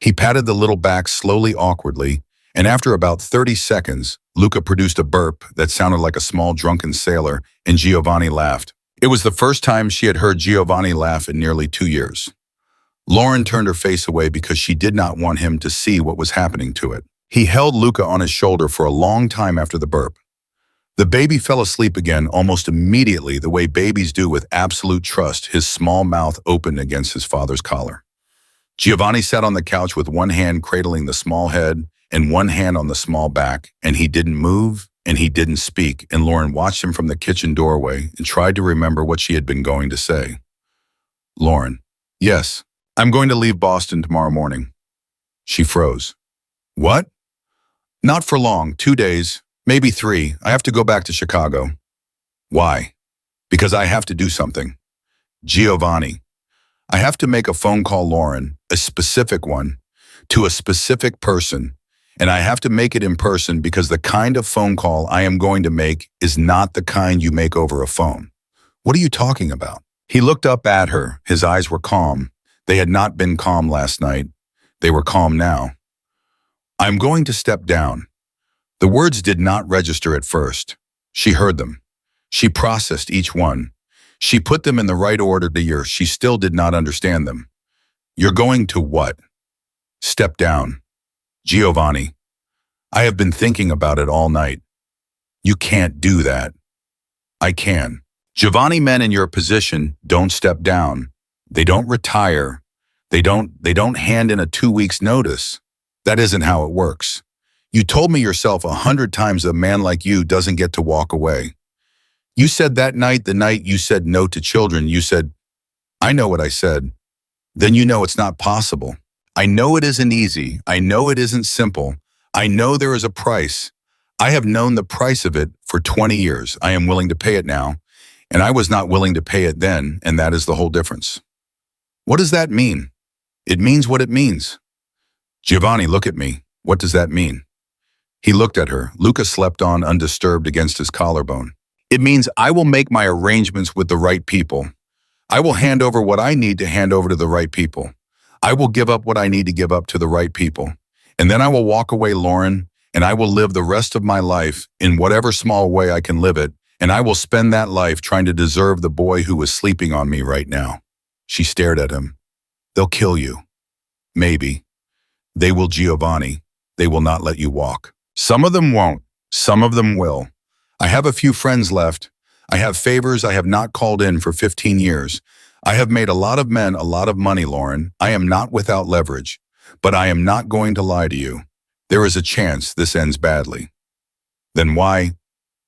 He patted the little back slowly, awkwardly, and after about 30 seconds, Luca produced a burp that sounded like a small drunken sailor, and Giovanni laughed. It was the first time she had heard Giovanni laugh in nearly 2 years. Lauren turned her face away because she did not want him to see what was happening to it. He held Luca on his shoulder for a long time after the burp. The baby fell asleep again almost immediately, the way babies do with absolute trust, his small mouth open against his father's collar. Giovanni sat on the couch with one hand cradling the small head and one hand on the small back, and he didn't move and he didn't speak, and Lauren watched him from the kitchen doorway and tried to remember what she had been going to say. "Lauren, yes. I'm going to leave Boston tomorrow morning." She froze. "What?" "Not for long, 2 days, maybe 3. I have to go back to Chicago." "Why?" "Because I have to do something." "Giovanni." I have to make a phone call, Lauren, a specific one, to a specific person, and I have to make it in person because the kind of phone call I am going to make is not the kind you make over a phone. What are you talking about? He looked up at her. His eyes were calm. They had not been calm last night. They were calm now. I'm going to step down. The words did not register at first. She heard them. She processed each one. She put them in the right order to yours. She still did not understand them. You're going to what? Step down. Giovanni, I have been thinking about it all night. You can't do that. I can. Giovanni, men in your position don't step down. They don't retire. They don't hand in a 2 weeks notice. That isn't how it works. You told me yourself 100 times a man like you doesn't get to walk away. You said that night, the night you said no to children, you said, I know what I said. Then you know it's not possible. I know it isn't easy. I know it isn't simple. I know there is a price. I have known the price of it for 20 years. I am willing to pay it now, and I was not willing to pay it then, and that is the whole difference. What does that mean? It means what it means. Giovanni, look at me. What does that mean? He looked at her. Luca slept on undisturbed against his collarbone. It means I will make my arrangements with the right people. I will hand over what I need to hand over to the right people. I will give up what I need to give up to the right people. And then I will walk away, Lauren, and I will live the rest of my life in whatever small way I can live it, and I will spend that life trying to deserve the boy who is sleeping on me right now. She stared at him. They'll kill you. Maybe. They will, Giovanni. They will not let you walk. Some of them won't. Some of them will. I have a few friends left. I have favors I have not called in for 15 years. I have made a lot of men a lot of money, Lauren. I am not without leverage, but I am not going to lie to you. There is a chance this ends badly. Then why?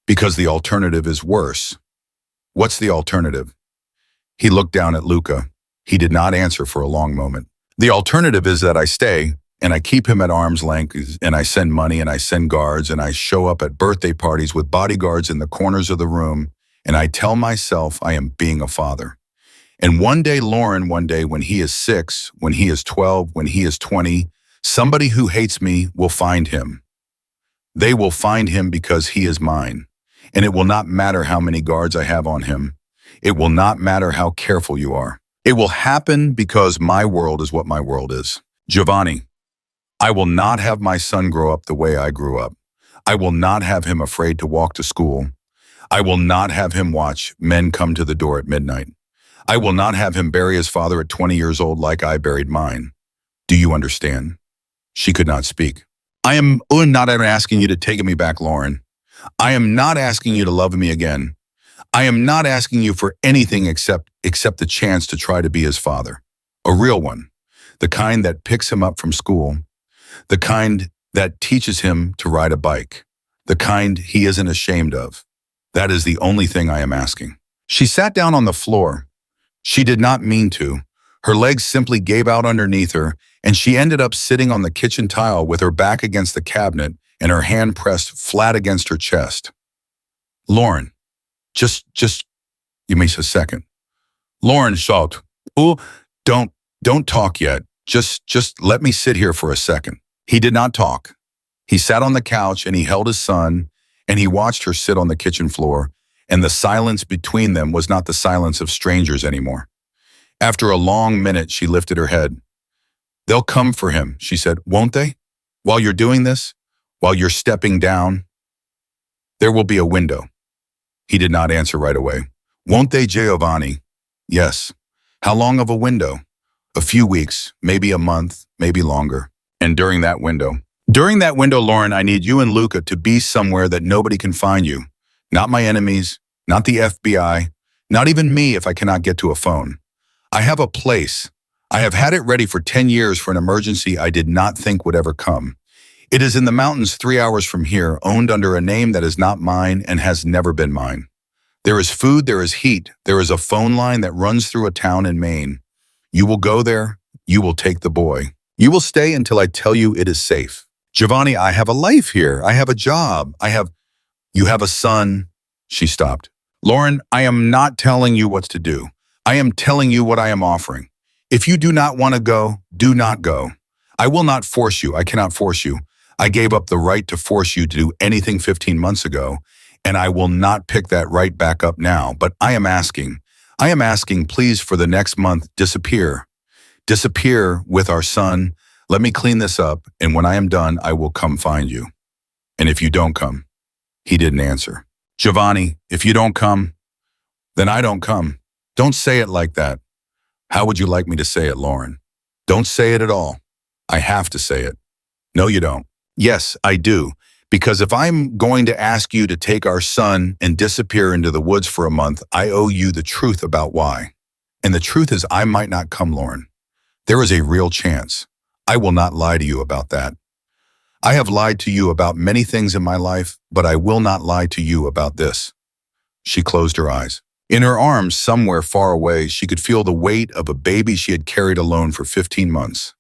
Because the alternative is worse. What's the alternative? He looked down at Luca. He did not answer for a long moment. The alternative is that I stay, and I keep him at arm's length, and I send money, and I send guards, and I show up at birthday parties with bodyguards in the corners of the room, and I tell myself I am being a father. And one day, Lauren, one day when he is 6, when he is 12, when he is 20, somebody who hates me will find him. They will find him because he is mine. And it will not matter how many guards I have on him. It will not matter how careful you are. It will happen because my world is what my world is. Giovanni, I will not have my son grow up the way I grew up. I will not have him afraid to walk to school. I will not have him watch men come to the door at midnight. I will not have him bury his father at 20 years old like I buried mine. Do you understand? She could not speak. I am not asking you to take me back, Lauren. I am not asking you to love me again. I am not asking you for anything except the chance to try to be his father. A real one. The kind that picks him up from school. The kind that teaches him to ride a bike. The kind he isn't ashamed of. That is the only thing I am asking. She sat down on the floor. She did not mean to. Her legs simply gave out underneath her, and she ended up sitting on the kitchen tile with her back against the cabinet and her hand pressed flat against her chest. Lauren, just, give me a second. Lauren shouted, "Oh, don't talk yet. Just let me sit here for a second." He did not talk. He sat on the couch and he held his son and he watched her sit on the kitchen floor, and the silence between them was not the silence of strangers anymore. After a long minute, she lifted her head. "They'll come for him," she said, "won't they? While you're doing this, while you're stepping down, there will be a window." He did not answer right away. "Won't they, Giovanni?" "Yes." "How long of a window?" "A few weeks, maybe a month, maybe longer." "And during that window?" "During that window, Lauren, I need you and Luca to be somewhere that nobody can find you. Not my enemies, not the FBI, not even me if I cannot get to a phone. I have a place. I have had it ready for 10 years for an emergency I did not think would ever come. It is in the mountains 3 hours from here, owned under a name that is not mine and has never been mine. There is food, there is heat, there is a phone line that runs through a town in Maine. You will go there, you will take the boy. You will stay until I tell you it is safe. Giovanni, I have a life here. I have a job. You have a son." She stopped. "Lauren, I am not telling you what to do. I am telling you what I am offering. If you do not want to go, do not go. I will not force you. I cannot force you. I gave up the right to force you to do anything 15 months ago, and I will not pick that right back up now. But I am asking, please, for the next month, disappear. Disappear with our son. Let me clean this up, and when I am done, I will come find you. And if you don't come, he didn't answer. Giovanni, if you don't come, then I don't come. Don't say it like that. How would you like me to say it, Lauren? Don't say it at all. I have to say it. No, you don't. Yes, I do. Because if I'm going to ask you to take our son and disappear into the woods for a month, I owe you the truth about why. And the truth is I might not come, Lauren. There is a real chance. I will not lie to you about that. I have lied to you about many things in my life, but I will not lie to you about this. She closed her eyes. In her arms, somewhere far away, she could feel the weight of a baby she had carried alone for 15 months.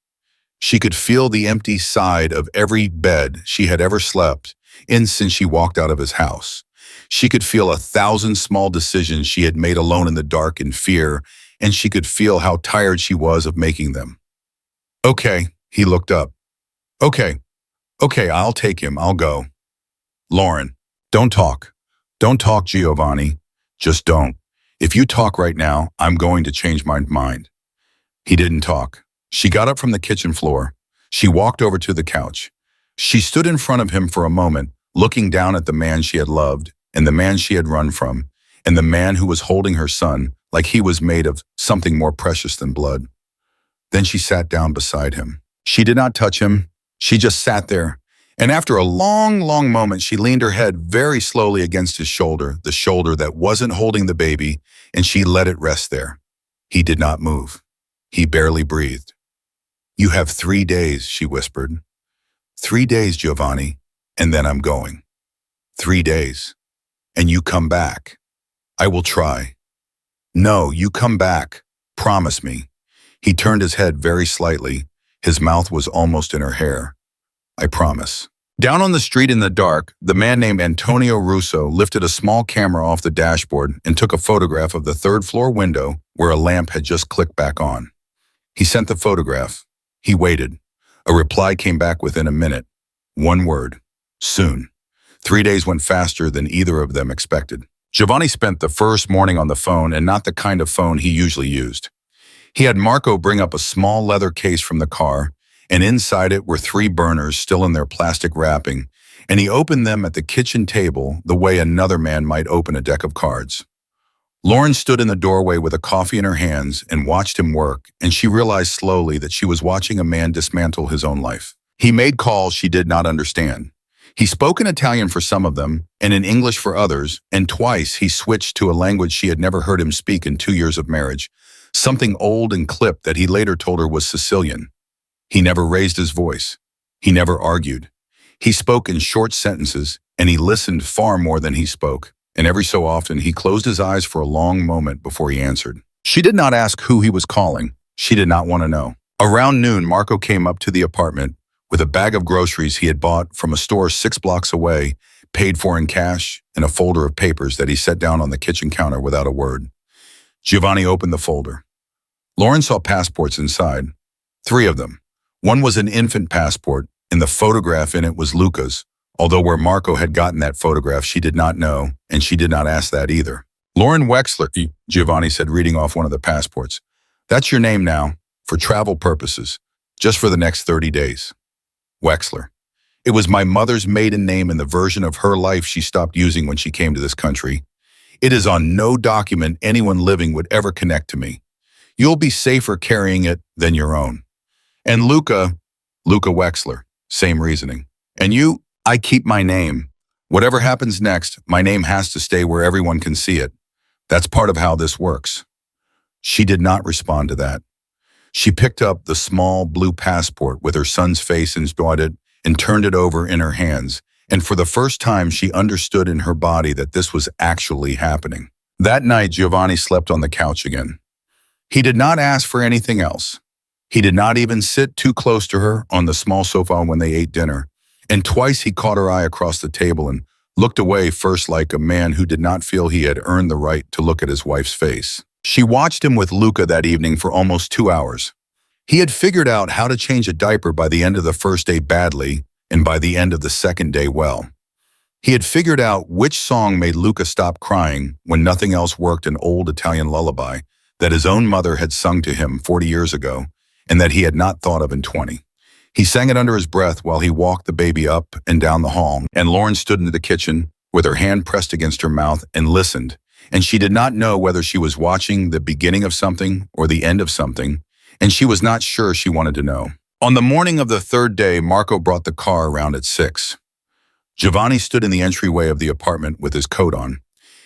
She could feel the empty side of every bed she had ever slept in since she walked out of his house. She could feel 1,000 small decisions she had made alone in the dark in fear, and she could feel how tired she was of making them. Okay, he looked up. Okay, I'll take him, I'll go. Lauren, don't talk. Don't talk, Giovanni. Just don't. If you talk right now, I'm going to change my mind. He didn't talk. She got up from the kitchen floor. She walked over to the couch. She stood in front of him for a moment, looking down at the man she had loved and the man she had run from, and the man who was holding her son like he was made of something more precious than blood. Then she sat down beside him. She did not touch him. She just sat there. And after a long, long moment, she leaned her head very slowly against his shoulder, the shoulder that wasn't holding the baby, and she let it rest there. He did not move. He barely breathed. You have 3 days, she whispered. 3 days, Giovanni, and then I'm going. 3 days. And you come back. I will try. No, you come back. Promise me. He turned his head very slightly. His mouth was almost in her hair. I promise. Down on the street in the dark, the man named Antonio Russo lifted a small camera off the dashboard and took a photograph of the third-floor window where a lamp had just clicked back on. He sent the photograph. He waited. A reply came back within a minute. One word. Soon. 3 days went faster than either of them expected. Giovanni spent the first morning on the phone, and not the kind of phone he usually used. He had Marco bring up a small leather case from the car, and inside it were 3 burners still in their plastic wrapping, and he opened them at the kitchen table the way another man might open a deck of cards. Lauren stood in the doorway with a coffee in her hands and watched him work, and she realized slowly that she was watching a man dismantle his own life. He made calls she did not understand. He spoke in Italian for some of them, and in English for others, and twice he switched to a language she had never heard him speak in 2 years of marriage, something old and clipped that he later told her was Sicilian. He never raised his voice. He never argued. He spoke in short sentences, and he listened far more than he spoke, and every so often he closed his eyes for a long moment before he answered. She did not ask who he was calling. She did not want to know. Around noon, Marco came up to the apartment with a bag of groceries he had bought from a store 6 blocks away, paid for in cash, and a folder of papers that he set down on the kitchen counter without a word. Giovanni opened the folder. Lauren saw passports inside. 3 of them. One was an infant passport, and the photograph in it was Luca's, although where Marco had gotten that photograph she did not know, and she did not ask that either. Lauren Wexler, Giovanni said, reading off one of the passports. That's your name now, for travel purposes, just for the next 30 days. Wexler. It was my mother's maiden name and the version of her life she stopped using when she came to this country. It is on no document anyone living would ever connect to me. You'll be safer carrying it than your own. And Luca Wexler, same reasoning. And you, I keep my name. Whatever happens next, my name has to stay where everyone can see it. That's part of how this works. She did not respond to that. She picked up the small blue passport with her son's face inside it and turned it over in her hands, and for the first time she understood in her body that this was actually happening. That night, Giovanni slept on the couch again. He did not ask for anything else. He did not even sit too close to her on the small sofa when they ate dinner, and twice he caught her eye across the table and looked away, first like a man who did not feel he had earned the right to look at his wife's face. She watched him with Luca that evening for almost 2 hours. He had figured out how to change a diaper by the end of the first day badly, and by the end of the second day well. He had figured out which song made Luca stop crying when nothing else worked, an old Italian lullaby that his own mother had sung to him 40 years ago and that he had not thought of in 20. He sang it under his breath while he walked the baby up and down the hall, and Lauren stood in the kitchen with her hand pressed against her mouth and listened, and she did not know whether she was watching the beginning of something or the end of something, and she was not sure she wanted to know. On the morning of the third day, Marco brought the car around at 6. Giovanni stood in the entryway of the apartment with his coat on.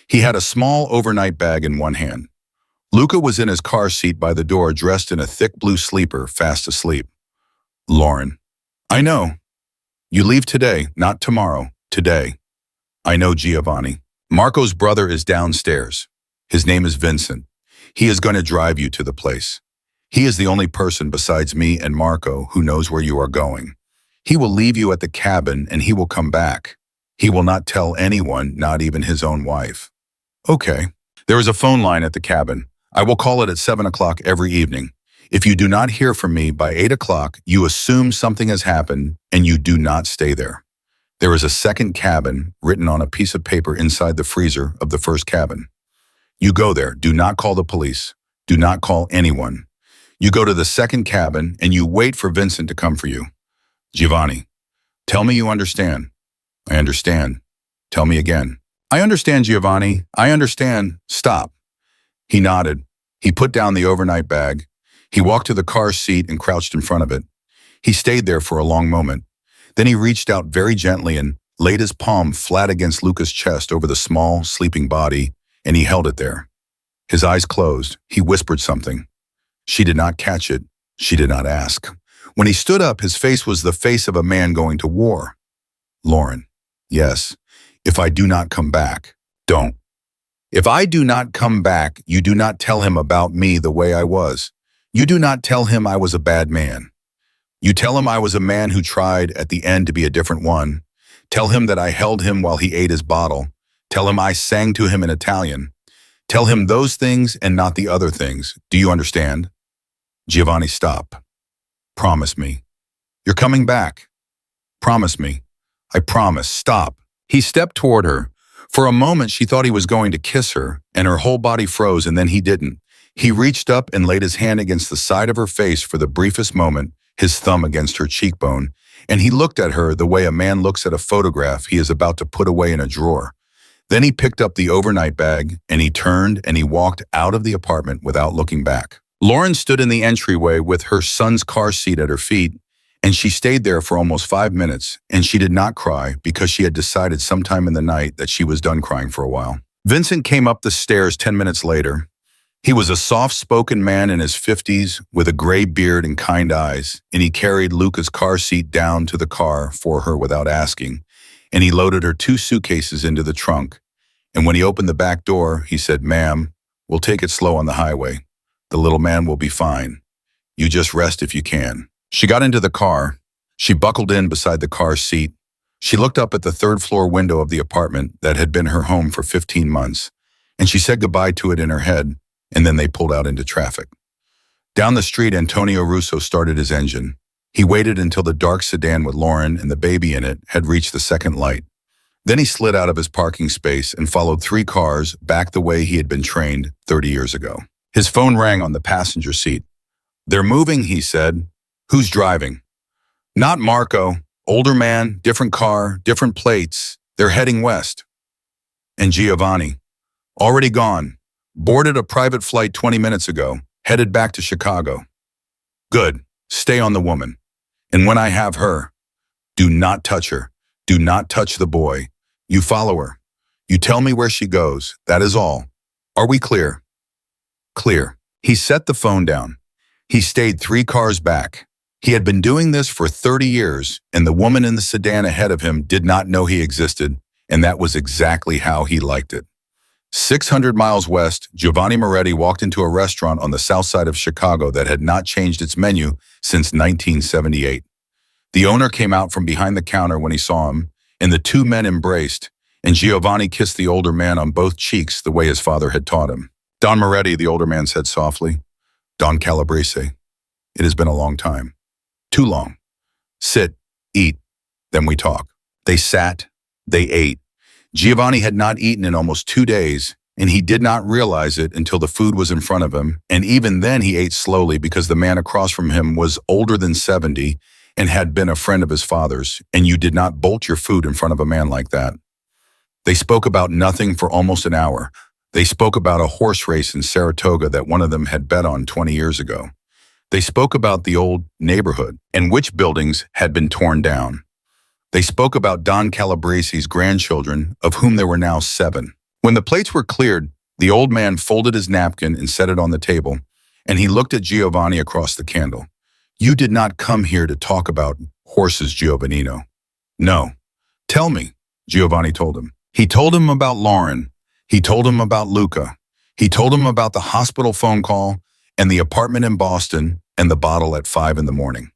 He had a small overnight bag in one hand. Luca was in his car seat by the door, dressed in a thick blue sleeper, fast asleep. Lauren. I know. You leave today, not tomorrow, today. I know, Giovanni. Marco's brother is downstairs. His name is Vincent. He is going to drive you to the place. He is the only person besides me and Marco who knows where you are going. He will leave you at the cabin and he will come back. He will not tell anyone, not even his own wife. Okay. There is a phone line at the cabin. I will call it at 7 o'clock every evening. If you do not hear from me by 8 o'clock, you assume something has happened and you do not stay there. There is a second cabin written on a piece of paper inside the freezer of the first cabin. You go there. Do not call the police. Do not call anyone. You go to the second cabin and you wait for Vincent to come for you. Giovanni, tell me you understand. I understand. Tell me again. I understand, Giovanni. I understand. Stop. He nodded. He put down the overnight bag. He walked to the car seat and crouched in front of it. He stayed there for a long moment. Then he reached out very gently and laid his palm flat against Luca's chest over the small, sleeping body, and he held it there. His eyes closed. He whispered something. She did not catch it. She did not ask. When he stood up, his face was the face of a man going to war. Lauren, yes, if I do not come back, don't. If I do not come back, you do not tell him about me the way I was. You do not tell him I was a bad man. You tell him I was a man who tried at the end to be a different one. Tell him that I held him while he ate his bottle. Tell him I sang to him in Italian. Tell him those things and not the other things. Do you understand? Giovanni, stop. Promise me. You're coming back. Promise me. I promise. Stop. He stepped toward her. For a moment, she thought he was going to kiss her, and her whole body froze, and then he didn't. He reached up and laid his hand against the side of her face for the briefest moment, his thumb against her cheekbone, and he looked at her the way a man looks at a photograph he is about to put away in a drawer. Then he picked up the overnight bag, and he turned and he walked out of the apartment without looking back. Lauren stood in the entryway with her son's car seat at her feet, and she stayed there for almost 5 minutes, and she did not cry because she had decided sometime in the night that she was done crying for a while. Vincent came up the stairs 10 minutes later. He was a soft-spoken man in his 50s with a gray beard and kind eyes, and he carried Luca's car seat down to the car for her without asking, and he loaded her 2 suitcases into the trunk. And when he opened the back door, he said, "Ma'am, we'll take it slow on the highway. The little man will be fine. You just rest if you can." She got into the car. She buckled in beside the car seat. She looked up at the third-floor window of the apartment that had been her home for 15 months, and she said goodbye to it in her head, and then they pulled out into traffic. Down the street, Antonio Russo started his engine. He waited until the dark sedan with Lauren and the baby in it had reached the second light. Then he slid out of his parking space and followed 3 cars back the way he had been trained 30 years ago. His phone rang on the passenger seat. "They're moving," he said. "Who's driving?" "Not Marco. Older man, different car, different plates. They're heading west." "And Giovanni?" "Already gone. Boarded a private flight 20 minutes ago. Headed back to Chicago." "Good. Stay on the woman. And when I have her, do not touch her. Do not touch the boy. You follow her. You tell me where she goes. That is all. Are we clear?" "Clear." He set the phone down. He stayed 3 cars back. He had been doing this for 30 years, and the woman in the sedan ahead of him did not know he existed, and that was exactly how he liked it. 600 miles west, Giovanni Moretti walked into a restaurant on the south side of Chicago that had not changed its menu since 1978. The owner came out from behind the counter when he saw him, and the 2 men embraced, and Giovanni kissed the older man on both cheeks the way his father had taught him. Don Moretti, the older man said softly. Don Calabrese. It has been a long time. Too long. Sit, eat, then we talk. They sat, they ate. Giovanni had not eaten in almost 2 days, and he did not realize it until the food was in front of him, and even then he ate slowly because the man across from him was older than 70 and had been a friend of his father's, and you did not bolt your food in front of a man like that. They spoke about nothing for almost an hour. They spoke about a horse race in Saratoga that one of them had bet on 20 years ago. They spoke about the old neighborhood and which buildings had been torn down. They spoke about Don Calabrese's grandchildren, of whom there were now 7. When the plates were cleared, the old man folded his napkin and set it on the table, and he looked at Giovanni across the candle. You did not come here to talk about horses, Giovannino. No. Tell me, Giovanni told him. He told him about Lauren. He told him about Luca. He told him about the hospital phone call and the apartment in Boston and the bottle at 5 in the morning.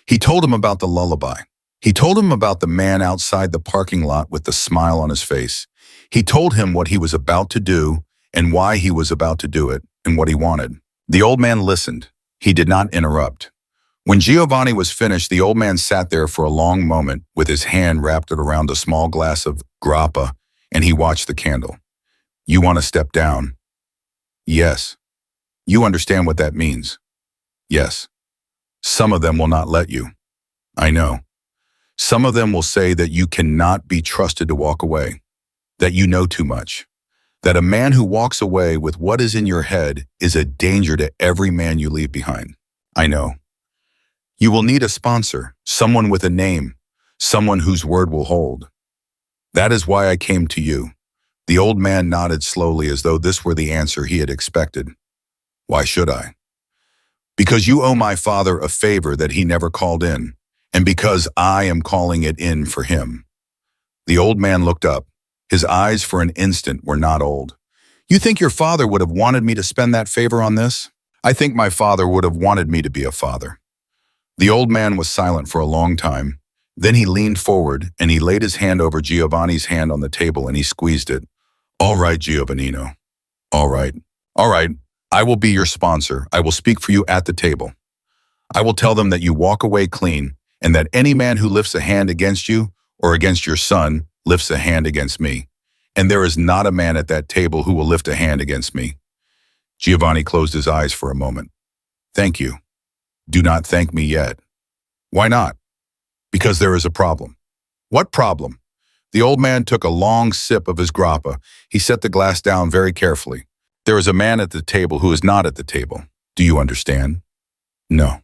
He told him about the lullaby. He told him about the man outside the parking lot with the smile on his face. He told him what he was about to do and why he was about to do it and what he wanted. The old man listened. He did not interrupt. When Giovanni was finished, the old man sat there for a long moment with his hand wrapped around a small glass of grappa, and he watched the candle. You want to step down? Yes. You understand what that means? Yes. Some of them will not let you. I know. Some of them will say that you cannot be trusted to walk away, that you know too much, that a man who walks away with what is in your head is a danger to every man you leave behind. I know. You will need a sponsor, someone with a name, someone whose word will hold. That is why I came to you. The old man nodded slowly as though this were the answer he had expected. Why should I? Because you owe my father a favor that he never called in, and because I am calling it in for him. The old man looked up. His eyes for an instant were not old. You think your father would have wanted me to spend that favor on this? I think my father would have wanted me to be a father. The old man was silent for a long time. Then he leaned forward and he laid his hand over Giovanni's hand on the table and he squeezed it. All right, Giovannino. All right. All right. I will be your sponsor. I will speak for you at the table. I will tell them that you walk away clean and that any man who lifts a hand against you or against your son lifts a hand against me. And there is not a man at that table who will lift a hand against me. Giovanni closed his eyes for a moment. Thank you. Do not thank me yet. Why not? Because there is a problem. What problem? The old man took a long sip of his grappa. He set the glass down very carefully. There is a man at the table who is not at the table. Do you understand? No.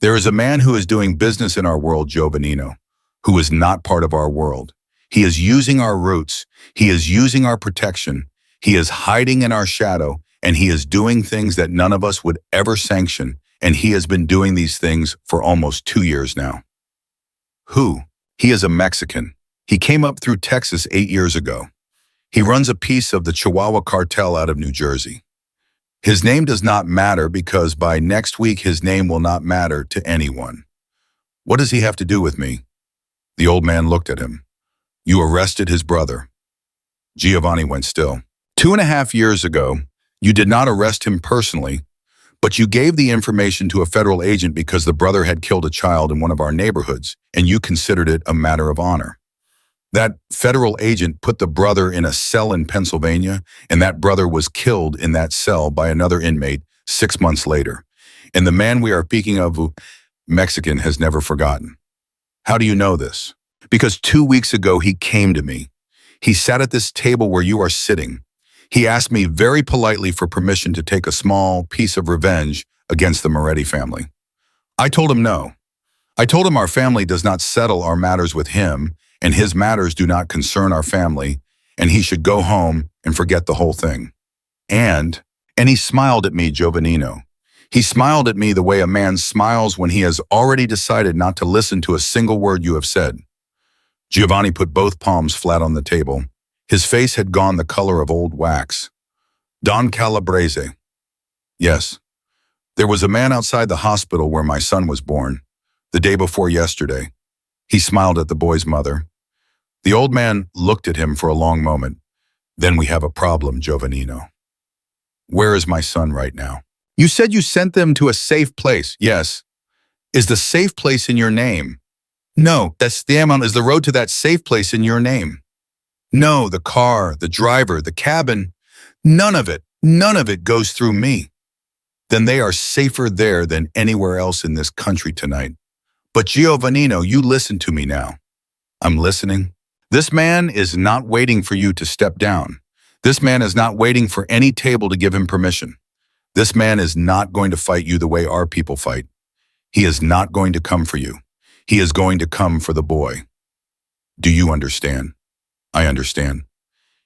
There is a man who is doing business in our world, Giovannino, who is not part of our world. He is using our roots. He is using our protection. He is hiding in our shadow, and he is doing things that none of us would ever sanction, and he has been doing these things for almost 2 years now. Who? He is a Mexican. He came up through Texas 8 years ago. He runs a piece of the Chihuahua cartel out of New Jersey. His name does not matter because by next week his name will not matter to anyone. What does he have to do with me? The old man looked at him. You arrested his brother. Giovanni went still. 2.5 years ago, you did not arrest him personally, but you gave the information to a federal agent because the brother had killed a child in one of our neighborhoods, and you considered it a matter of honor. That federal agent put the brother in a cell in Pennsylvania, and that brother was killed in that cell by another inmate 6 months later. And the man we are speaking of, Mexican, has never forgotten. How do you know this? Because 2 weeks ago he came to me. He sat at this table where you are sitting. He asked me very politely for permission to take a small piece of revenge against the Moretti family. I told him no. I told him our family does not settle our matters with him, and his matters do not concern our family, and he should go home and forget the whole thing. And he smiled at me, Giovannino. He smiled at me the way a man smiles when he has already decided not to listen to a single word you have said. Giovanni put both palms flat on the table. His face had gone the color of old wax. Don Calabrese. Yes. There was a man outside the hospital where my son was born, the day before yesterday. He smiled at the boy's mother. The old man looked at him for a long moment. Then we have a problem, Giovannino. Where is my son right now? You said you sent them to a safe place. Yes. Is the safe place in your name? No, that's the amount. Is the road to that safe place in your name? No, the car, the driver, the cabin, none of it goes through me. Then they are safer there than anywhere else in this country tonight. But Giovannino, you listen to me now. I'm listening. This man is not waiting for you to step down. This man is not waiting for any table to give him permission. This man is not going to fight you the way our people fight. He is not going to come for you. He is going to come for the boy. Do you understand? I understand.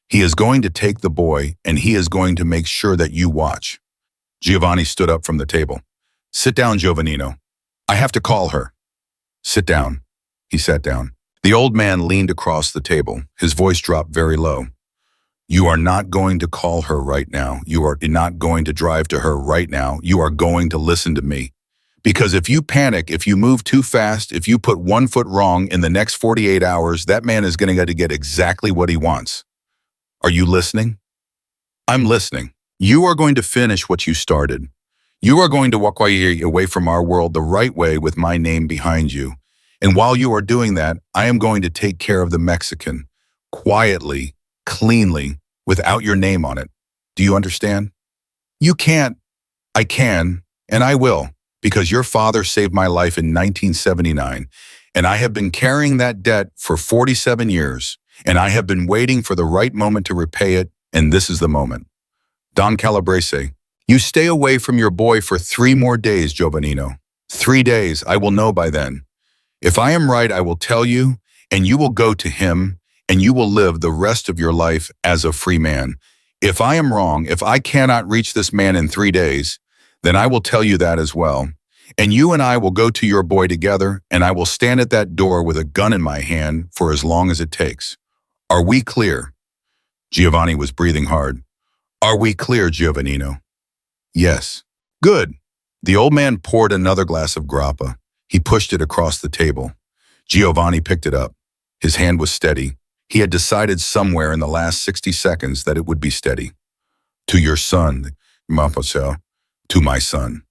He is going to take the boy, and he is going to make sure that you watch. Giovanni stood up from the table. Sit down, Giovannino. I have to call her. Sit down. He sat down. The old man leaned across the table. His voice dropped very low. You are not going to call her right now. You are not going to drive to her right now. You are going to listen to me. Because if you panic, if you move too fast, if you put one foot wrong in the next 48 hours, that man is going to get exactly what he wants. Are you listening? I'm listening. You are going to finish what you started. You are going to walk away from our world the right way with my name behind you. And while you are doing that, I am going to take care of the Mexican, quietly, cleanly, without your name on it. Do you understand? You can't. I can, and I will, because your father saved my life in 1979, and I have been carrying that debt for 47 years, and I have been waiting for the right moment to repay it, and this is the moment. Don Calabrese, you stay away from your boy for 3 more days, Giovannino. 3 days, I will know by then. If I am right, I will tell you, and you will go to him, and you will live the rest of your life as a free man. If I am wrong, if I cannot reach this man in 3 days, then I will tell you that as well. And you and I will go to your boy together, and I will stand at that door with a gun in my hand for as long as it takes. Are we clear? Giovanni was breathing hard. Are we clear, Giovannino? Yes. Good. The old man poured another glass of grappa. He pushed it across the table. Giovanni picked it up. His hand was steady. He had decided somewhere in the last 60 seconds that it would be steady. To your son, Mafia, to my son.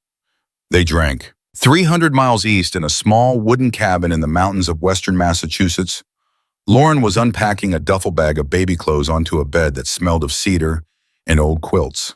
They drank. 300 miles east in a small wooden cabin in the mountains of western Massachusetts, Lauren was unpacking a duffel bag of baby clothes onto a bed that smelled of cedar and old quilts.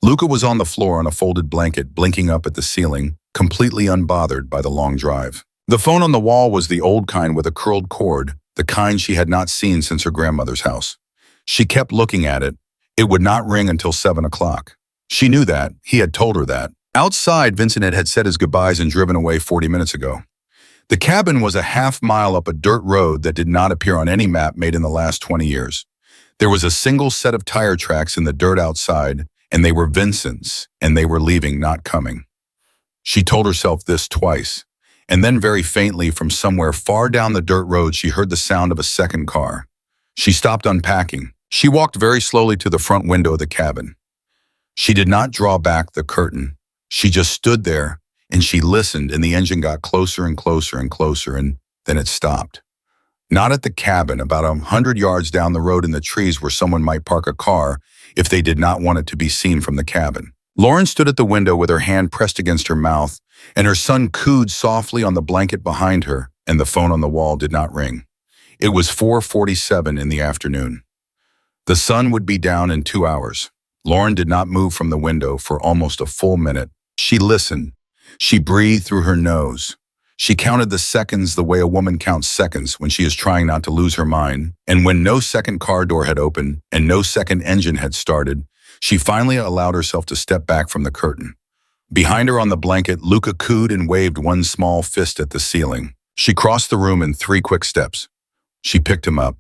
Luca was on the floor on a folded blanket, blinking up at the ceiling, completely unbothered by the long drive. The phone on the wall was the old kind with a curled cord, the kind she had not seen since her grandmother's house. She kept looking at it. It would not ring until 7 o'clock. She knew that. He had told her that. Outside, Vincent had said his goodbyes and driven away 40 minutes ago. The cabin was a half-mile up a dirt road that did not appear on any map made in the last 20 years. There was a single set of tire tracks in the dirt outside, and they were Vincent's, and they were leaving, not coming. She told herself this twice, and then very faintly from somewhere far down the dirt road she heard the sound of a second car. She stopped unpacking. She walked very slowly to the front window of the cabin. She did not draw back the curtain. She just stood there, and she listened, and the engine got closer and closer and closer, and then it stopped. Not at the cabin, about 100 yards down the road in the trees where someone might park a car if they did not want it to be seen from the cabin. Lauren stood at the window with her hand pressed against her mouth, and her son cooed softly on the blanket behind her, and the phone on the wall did not ring. It was 4:47 in the afternoon. The sun would be down in 2 hours. Lauren did not move from the window for almost a full minute. She listened. She breathed through her nose. She counted the seconds the way a woman counts seconds when she is trying not to lose her mind, and when no second car door had opened and no second engine had started, she finally allowed herself to step back from the curtain. Behind her on the blanket, Luca cooed and waved one small fist at the ceiling. She crossed the room in 3 quick steps. She picked him up.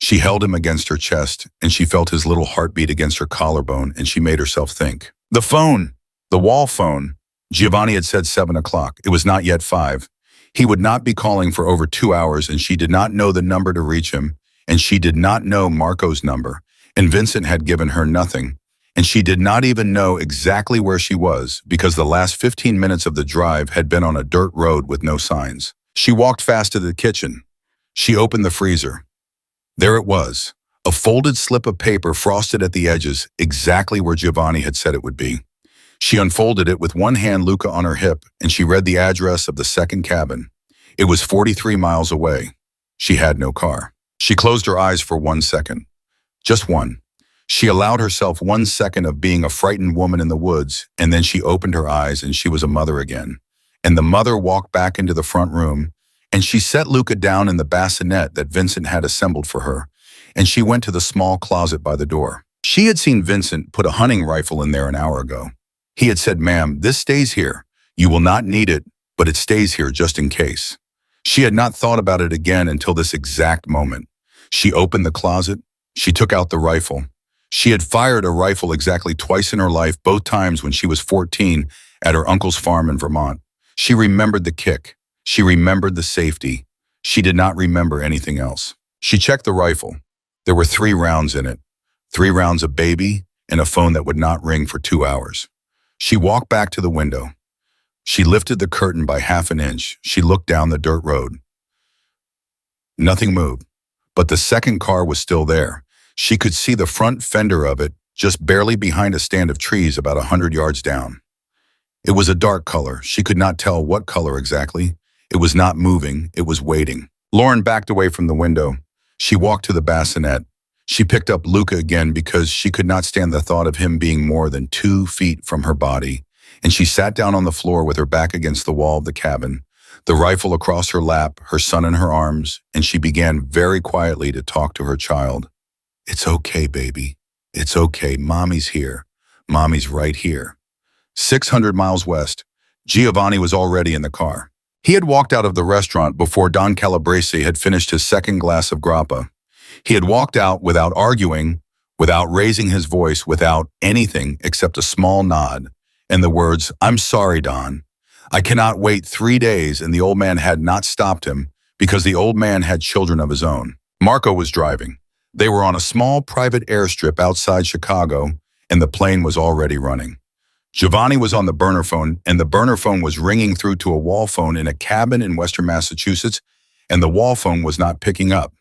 She held him against her chest, and she felt his little heartbeat against her collarbone, and she made herself think. The phone! The wall phone! Giovanni had said 7 o'clock. It was not yet 5. He would not be calling for over 2 hours, and she did not know the number to reach him, and she did not know Marco's number, and Vincent had given her nothing, and she did not even know exactly where she was because the last 15 minutes of the drive had been on a dirt road with no signs. She walked fast to the kitchen. She opened the freezer. There it was, A folded slip of paper frosted at the edges, exactly where Giovanni had said it would be. She unfolded it with one hand, Luca on her hip, and she read the address of the second cabin. It was 43 miles away. She had no car. She closed her eyes for 1 second. Just one. She allowed herself 1 second of being a frightened woman in the woods, and then she opened her eyes and she was a mother again. And the mother walked back into the front room, and she set Luca down in the bassinet that Vincent had assembled for her, and she went to the small closet by the door. She had seen Vincent put a hunting rifle in there an hour ago. He had said, "Ma'am, this stays here. You will not need it, but it stays here just in case." She had not thought about it again until this exact moment. She opened the closet. She took out the rifle. She had fired a rifle exactly twice in her life, both times when she was 14 at her uncle's farm in Vermont. She remembered the kick. She remembered the safety. She did not remember anything else. She checked the rifle. There were 3 rounds in it. 3 rounds of baby and a phone that would not ring for 2 hours. She walked back to the window. She lifted the curtain by 1/2 inch. She looked down the dirt road. Nothing moved, but the second car was still there. She could see the front fender of it, just barely behind a stand of trees about 100 yards down. It was a dark color. She could not tell what color exactly. It was not moving. It was waiting. Lauren backed away from the window. She walked to the bassinet. She picked up Luca again because she could not stand the thought of him being more than 2 feet from her body, and she sat down on the floor with her back against the wall of the cabin, the rifle across her lap, her son in her arms, and she began very quietly to talk to her child. "It's okay, baby. It's okay. Mommy's here. Mommy's right here." 600 miles west, Giovanni was already in the car. He had walked out of the restaurant before Don Calabrese had finished his second glass of grappa. He had walked out without arguing, without raising his voice, without anything except a small nod and the words, "I'm sorry, Don. I cannot wait 3 days," and the old man had not stopped him because the old man had children of his own. Marco was driving. They were on a small private airstrip outside Chicago, and the plane was already running. Giovanni was on the burner phone, and the burner phone was ringing through to a wall phone in a cabin in western Massachusetts, and the wall phone was not picking up.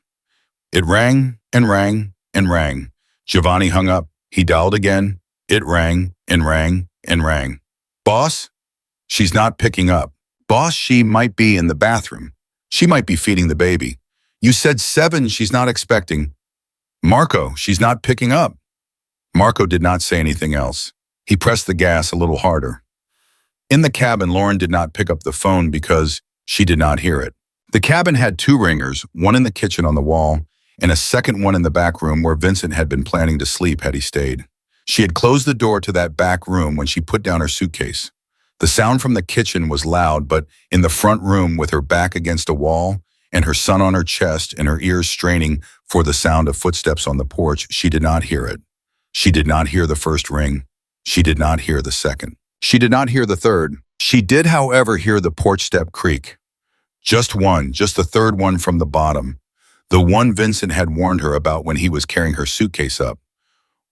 It rang and rang and rang. Giovanni hung up. He dialed again. It rang and rang and rang. "Boss? She's not picking up. Boss, she might be in the bathroom. She might be feeding the baby. You said 7, she's not expecting. Marco, she's not picking up." Marco did not say anything else. He pressed the gas a little harder. In the cabin, Lauren did not pick up the phone because she did not hear it. The cabin had 2 ringers, one in the kitchen on the wall, and a second one in the back room where Vincent had been planning to sleep had he stayed. She had closed the door to that back room when she put down her suitcase. The sound from the kitchen was loud, but in the front room with her back against a wall and her son on her chest and her ears straining for the sound of footsteps on the porch, she did not hear it. She did not hear the first ring. She did not hear the second. She did not hear the third. She did, however, hear the porch step creak. Just one, just the third one from the bottom. The one Vincent had warned her about when he was carrying her suitcase up.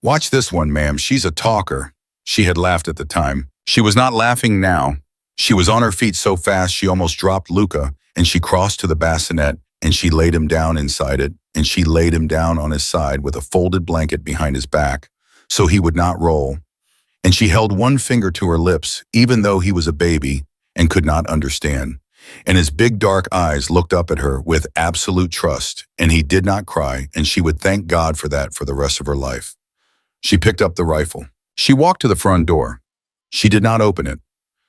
"Watch this one, ma'am. She's a talker." She had laughed at the time. She was not laughing now. She was on her feet so fast she almost dropped Luca, and she crossed to the bassinet, and she laid him down inside it, and she laid him down on his side with a folded blanket behind his back, so he would not roll. And she held one finger to her lips, even though he was a baby and could not understand. And his big dark eyes looked up at her with absolute trust, and he did not cry, and she would thank God for that for the rest of her life. She picked up the rifle. She walked to the front door. She did not open it.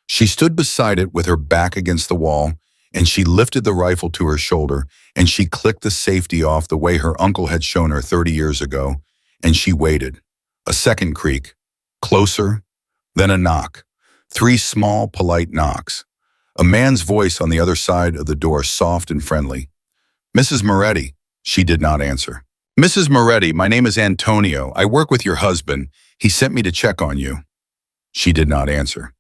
She stood beside it with her back against the wall, and she lifted the rifle to her shoulder, and she clicked the safety off the way her uncle had shown her 30 years ago, and she waited. A second creak. Closer, then a knock. 3 small, polite knocks. A man's voice on the other side of the door, soft and friendly. "Mrs. Moretti." She did not answer. "Mrs. Moretti, my name is Antonio. I work with your husband. He sent me to check on you." She did not answer.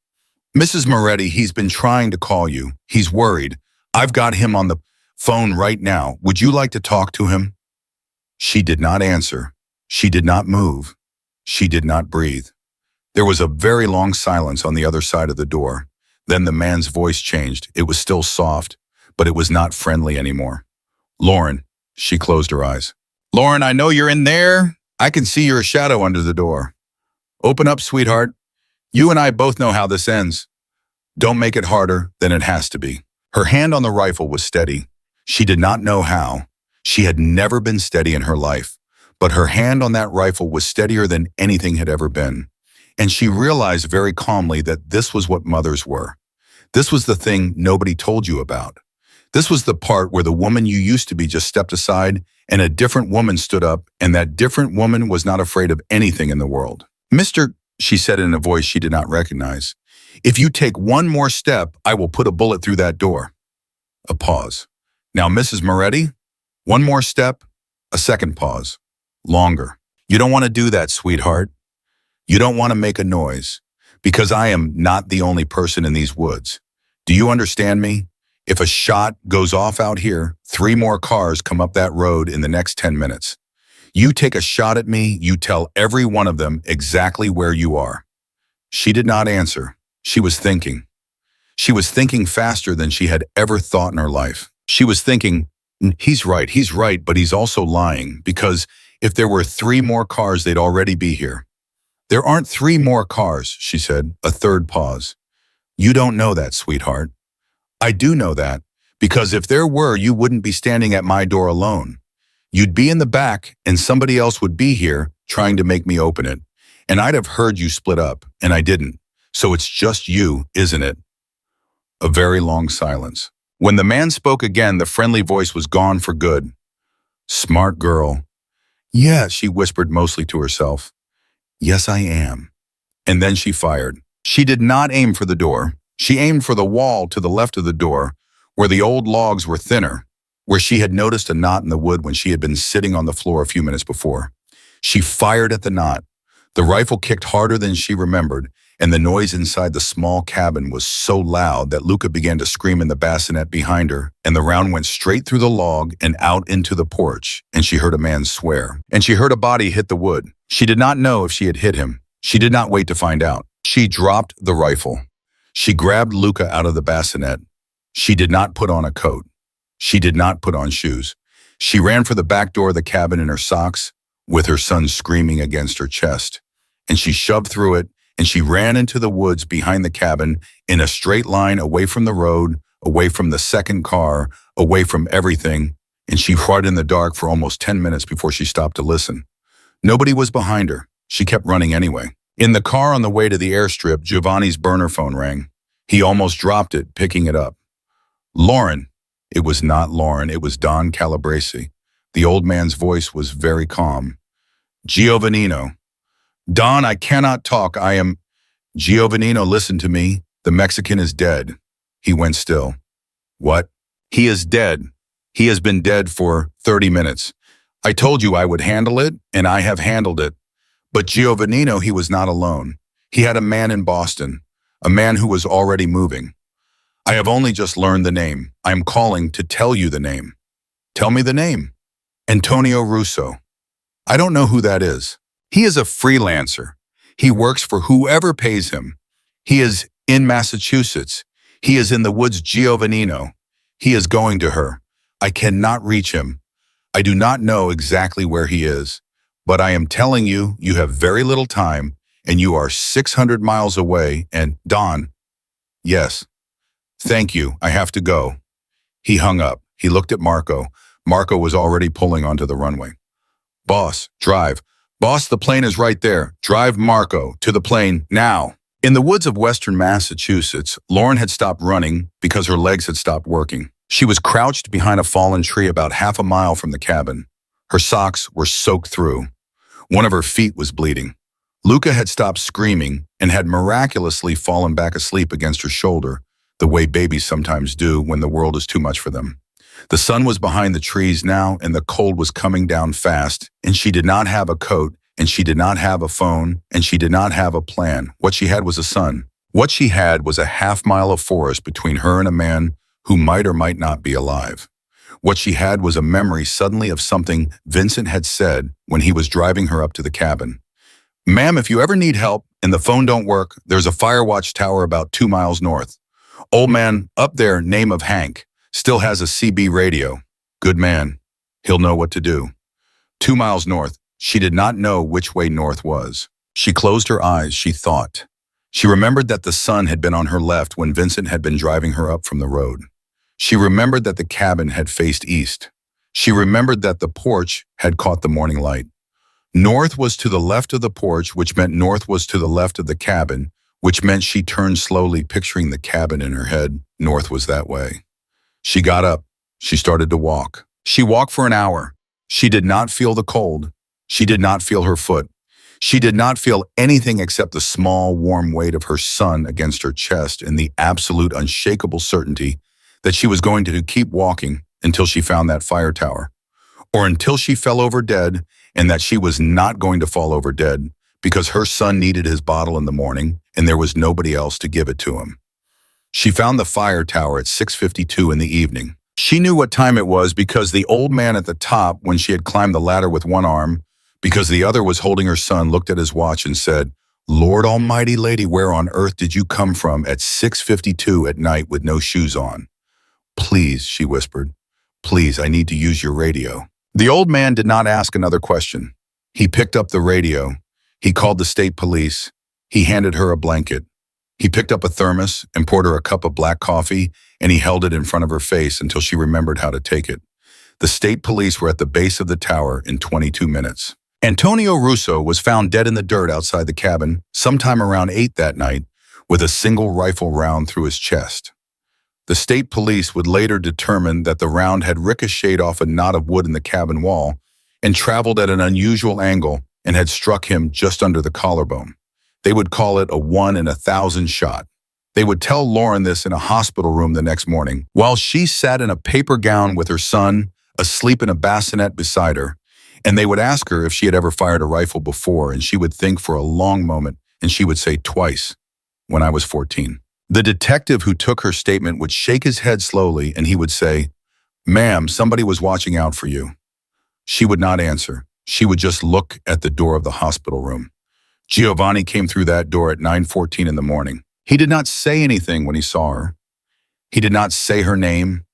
"Mrs. Moretti, he's been trying to call you. He's worried. I've got him on the phone right now. Would you like to talk to him?" She did not answer. She did not move. She did not breathe. There was a very long silence on the other side of the door. Then the man's voice changed. It was still soft, but it was not friendly anymore. "Lauren." She closed her eyes. Lauren, I know you're in there. I can see your shadow under the door. Open up, sweetheart. You and I both know how this ends. Don't make it harder than it has to be. Her hand on the rifle was steady. She did not know how. She had never been steady in her life, but her hand on that rifle was steadier than anything had ever been. And she realized very calmly that this was what mothers were. This was the thing nobody told you about. This was the part where the woman you used to be just stepped aside and a different woman stood up, and that different woman was not afraid of anything in the world. Mr. She said in a voice she did not recognize, if you take one more step, I will put a bullet through that door. A pause. Now, Mrs. Moretti, one more step, a second pause. Longer. You don't want to do that, sweetheart. You don't want to make a noise, because I am not the only person in these woods. Do you understand me? If a shot goes off out here, 3 more cars come up that road in the next 10 minutes. You take a shot at me, you tell every one of them exactly where you are. She did not answer. She was thinking. She was thinking faster than she had ever thought in her life. She was thinking, he's right, but he's also lying, because if there were 3 more cars, they'd already be here. There aren't 3 more cars, she said, a third pause. You don't know that, sweetheart. I do know that, because if there were, you wouldn't be standing at my door alone. You'd be in the back, and somebody else would be here trying to make me open it. And I'd have heard you split up, and I didn't. So it's just you, isn't it? A very long silence. When the man spoke again, the friendly voice was gone for good. Smart girl. Yeah, she whispered mostly to herself. Yes, I am. And then she fired. She did not aim for the door. She aimed for the wall to the left of the door, where the old logs were thinner, where she had noticed a knot in the wood when she had been sitting on the floor a few minutes before. She fired at the knot. The rifle kicked harder than she remembered, and the noise inside the small cabin was so loud that Luca began to scream in the bassinet behind her, and the round went straight through the log and out into the porch, and she heard a man swear. And she heard a body hit the wood. She did not know if she had hit him. She did not wait to find out. She dropped the rifle. She grabbed Luca out of the bassinet. She did not put on a coat. She did not put on shoes. She ran for the back door of the cabin in her socks, with her son screaming against her chest. And she shoved through it, and she ran into the woods behind the cabin in a straight line away from the road, away from the second car, away from everything, and she fought in the dark for almost 10 minutes before she stopped to listen. Nobody was behind her. She kept running anyway. In the car on the way to the airstrip, Giovanni's burner phone rang. He almost dropped it, picking it up. Lauren. It was not Lauren, it was Don Calabrese. The old man's voice was very calm. Giovannino. Don, I cannot talk, I am... Giovannino, listen to me. The Mexican is dead. He went still. What? He is dead. He has been dead for 30 minutes. I told you I would handle it, and I have handled it. But Giovannino, he was not alone. He had a man in Boston, a man who was already moving. I have only just learned the name. I am calling to tell you the name. Tell me the name. Antonio Russo. I don't know who that is. He is a freelancer. He works for whoever pays him. He is in Massachusetts. He is in the woods. Giovannino. He is going to her. I cannot reach him. I do not know exactly where he is, but I am telling you, you have very little time, and you are 600 miles away, and Don. Yes. Thank you, I have to go. He hung up. He looked at Marco. Marco was already pulling onto the runway. Boss, drive. Boss, the plane is right there. Drive Marco to the plane now. In the woods of western Massachusetts, Lauren had stopped running because her legs had stopped working. She was crouched behind a fallen tree about half a mile from the cabin. Her socks were soaked through. One of her feet was bleeding. Luca had stopped screaming and had miraculously fallen back asleep against her shoulder, the way babies sometimes do when the world is too much for them. The sun was behind the trees now, and the cold was coming down fast, and she did not have a coat, and she did not have a phone, and she did not have a plan. What she had was a son. What she had was a half-mile of forest between her and a man who might or might not be alive. What she had was a memory suddenly of something Vincent had said when he was driving her up to the cabin. Ma'am, if you ever need help and the phone don't work, there's a fire watch tower about 2 miles north. Old man up there, name of Hank, still has a CB radio. Good man. He'll know what to do. 2 miles north. She did not know which way north was. She closed her eyes, she thought. She remembered that the sun had been on her left when Vincent had been driving her up from the road. She remembered that the cabin had faced east. She remembered that the porch had caught the morning light. North was to the left of the porch, which meant north was to the left of the cabin, which meant she turned slowly, picturing the cabin in her head. North was that way. She got up. She started to walk. She walked for an hour. She did not feel the cold. She did not feel her foot. She did not feel anything except the small, warm weight of her son against her chest and the absolute, unshakable certainty that she was going to keep walking until she found that fire tower, or until she fell over dead, and that she was not going to fall over dead because her son needed his bottle in the morning and there was nobody else to give it to him. She found the fire tower at 6:52 in the evening. She knew what time it was because the old man at the top, when she had climbed the ladder with one arm, because the other was holding her son, looked at his watch and said, "Lord Almighty Lady, where on earth did you come from at 6:52 at night with no shoes on?" "Please," she whispered, "please, I need to use your radio." The old man did not ask another question. He picked up the radio. He called the state police. He handed her a blanket. He picked up a thermos and poured her a cup of black coffee, and he held it in front of her face until she remembered how to take it. The state police were at the base of the tower in 22 minutes. Antonio Russo was found dead in the dirt outside the cabin sometime around 8 that night with a single rifle round through his chest. The state police would later determine that the round had ricocheted off a knot of wood in the cabin wall and traveled at an unusual angle and had struck him just under the collarbone. They would call it a 1 in 1,000 shot. They would tell Lauren this in a hospital room the next morning, while she sat in a paper gown with her son, asleep in a bassinet beside her, and they would ask her if she had ever fired a rifle before, and she would think for a long moment, and she would say, "Twice, when I was 14. The detective who took her statement would shake his head slowly, and he would say, "Ma'am, somebody was watching out for you." She would not answer. She would just look at the door of the hospital room. Giovanni came through that door at 9:14 in the morning. He did not say anything when he saw her. He did not say her name.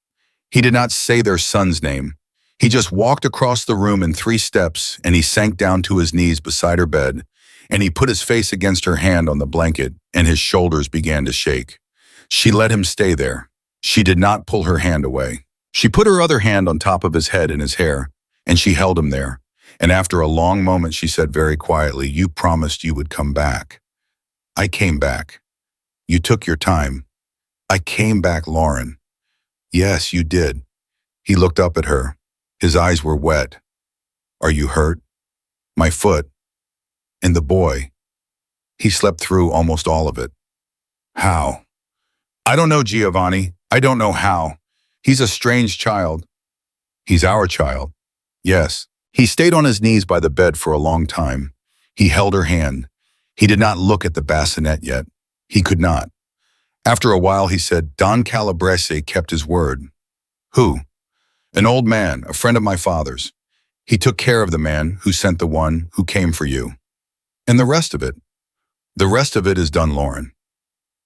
He did not say their son's name. He just walked across the room in 3 steps, and he sank down to his knees beside her bed, and he put his face against her hand on the blanket, and his shoulders began to shake. She let him stay there. She did not pull her hand away. She put her other hand on top of his head and his hair, and she held him there. And after a long moment, she said very quietly, "You promised you would come back." "I came back." "You took your time." "I came back, Lauren." "Yes, you did." He looked up at her. His eyes were wet. "Are you hurt?" "My foot." "And the boy?" "He slept through almost all of it." "How?" "I don't know, Giovanni. I don't know how. He's a strange child." "He's our child." "Yes." He stayed on his knees by the bed for a long time. He held her hand. He did not look at the bassinet yet. He could not. After a while, he said, "Don Calabrese kept his word." "Who?" "An old man, a friend of my father's. He took care of the man who sent the one who came for you." "And the rest of it?" "The rest of it is done, Lauren."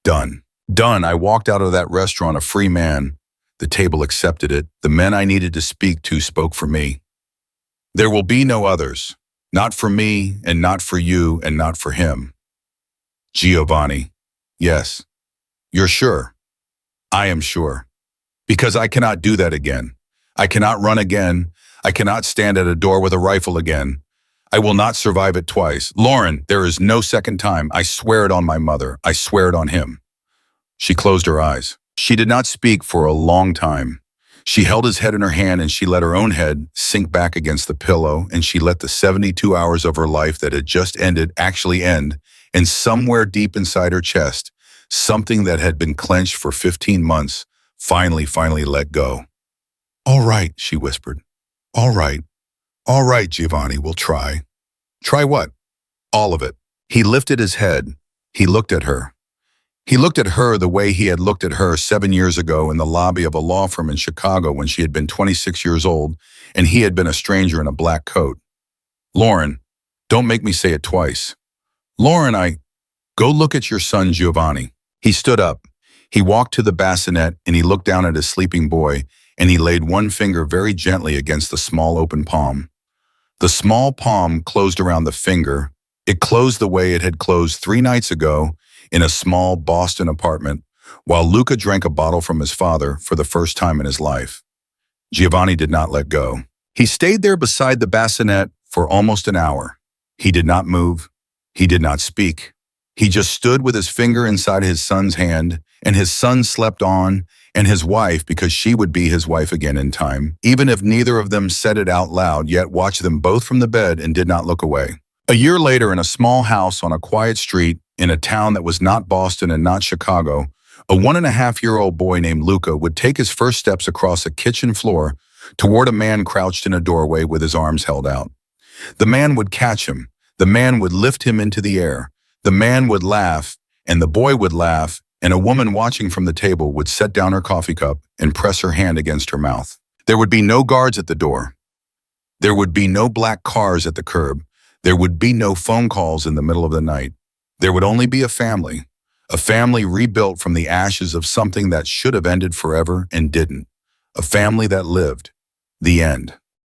"Done." "Done. I walked out of that restaurant a free man. The table accepted it. The men I needed to speak to spoke for me. There will be no others. Not for me, and not for you, and not for him." "Giovanni." "Yes." "You're sure?" "I am sure. Because I cannot do that again. I cannot run again. I cannot stand at a door with a rifle again. I will not survive it twice. Lauren, there is no second time. I swear it on my mother. I swear it on him." She closed her eyes. She did not speak for a long time. She held his head in her hand, and she let her own head sink back against the pillow, and she let the 72 hours of her life that had just ended actually end, and somewhere deep inside her chest, something that had been clenched for 15 months, finally let go. "All right," she whispered. "All right. All right, Giovanni, we'll try." "Try what?" "All of it." He lifted his head. He looked at her. He looked at her the way he had looked at her 7 years ago in the lobby of a law firm in Chicago when she had been 26 years old and he had been a stranger in a black coat. "Lauren, don't make me say it twice." "Lauren, Go look at your son, Giovanni." He stood up. He walked to the bassinet and he looked down at his sleeping boy, and he laid one finger very gently against the small open palm. The small palm closed around the finger. It closed the way it had closed 3 nights ago in a small Boston apartment, while Luca drank a bottle from his father for the first time in his life. Giovanni did not let go. He stayed there beside the bassinet for almost an hour. He did not move. He did not speak. He just stood with his finger inside his son's hand, and his son slept on, and his wife, because she would be his wife again in time, even if neither of them said it out loud, yet watched them both from the bed and did not look away. A year later, in a small house on a quiet street in a town that was not Boston and not Chicago, a 1.5-year-old boy named Luca would take his first steps across a kitchen floor toward a man crouched in a doorway with his arms held out. The man would catch him. The man would lift him into the air. The man would laugh, and the boy would laugh, and a woman watching from the table would set down her coffee cup and press her hand against her mouth. There would be no guards at the door. There would be no black cars at the curb. There would be no phone calls in the middle of the night. There would only be a family rebuilt from the ashes of something that should have ended forever and didn't. A family that lived. The end.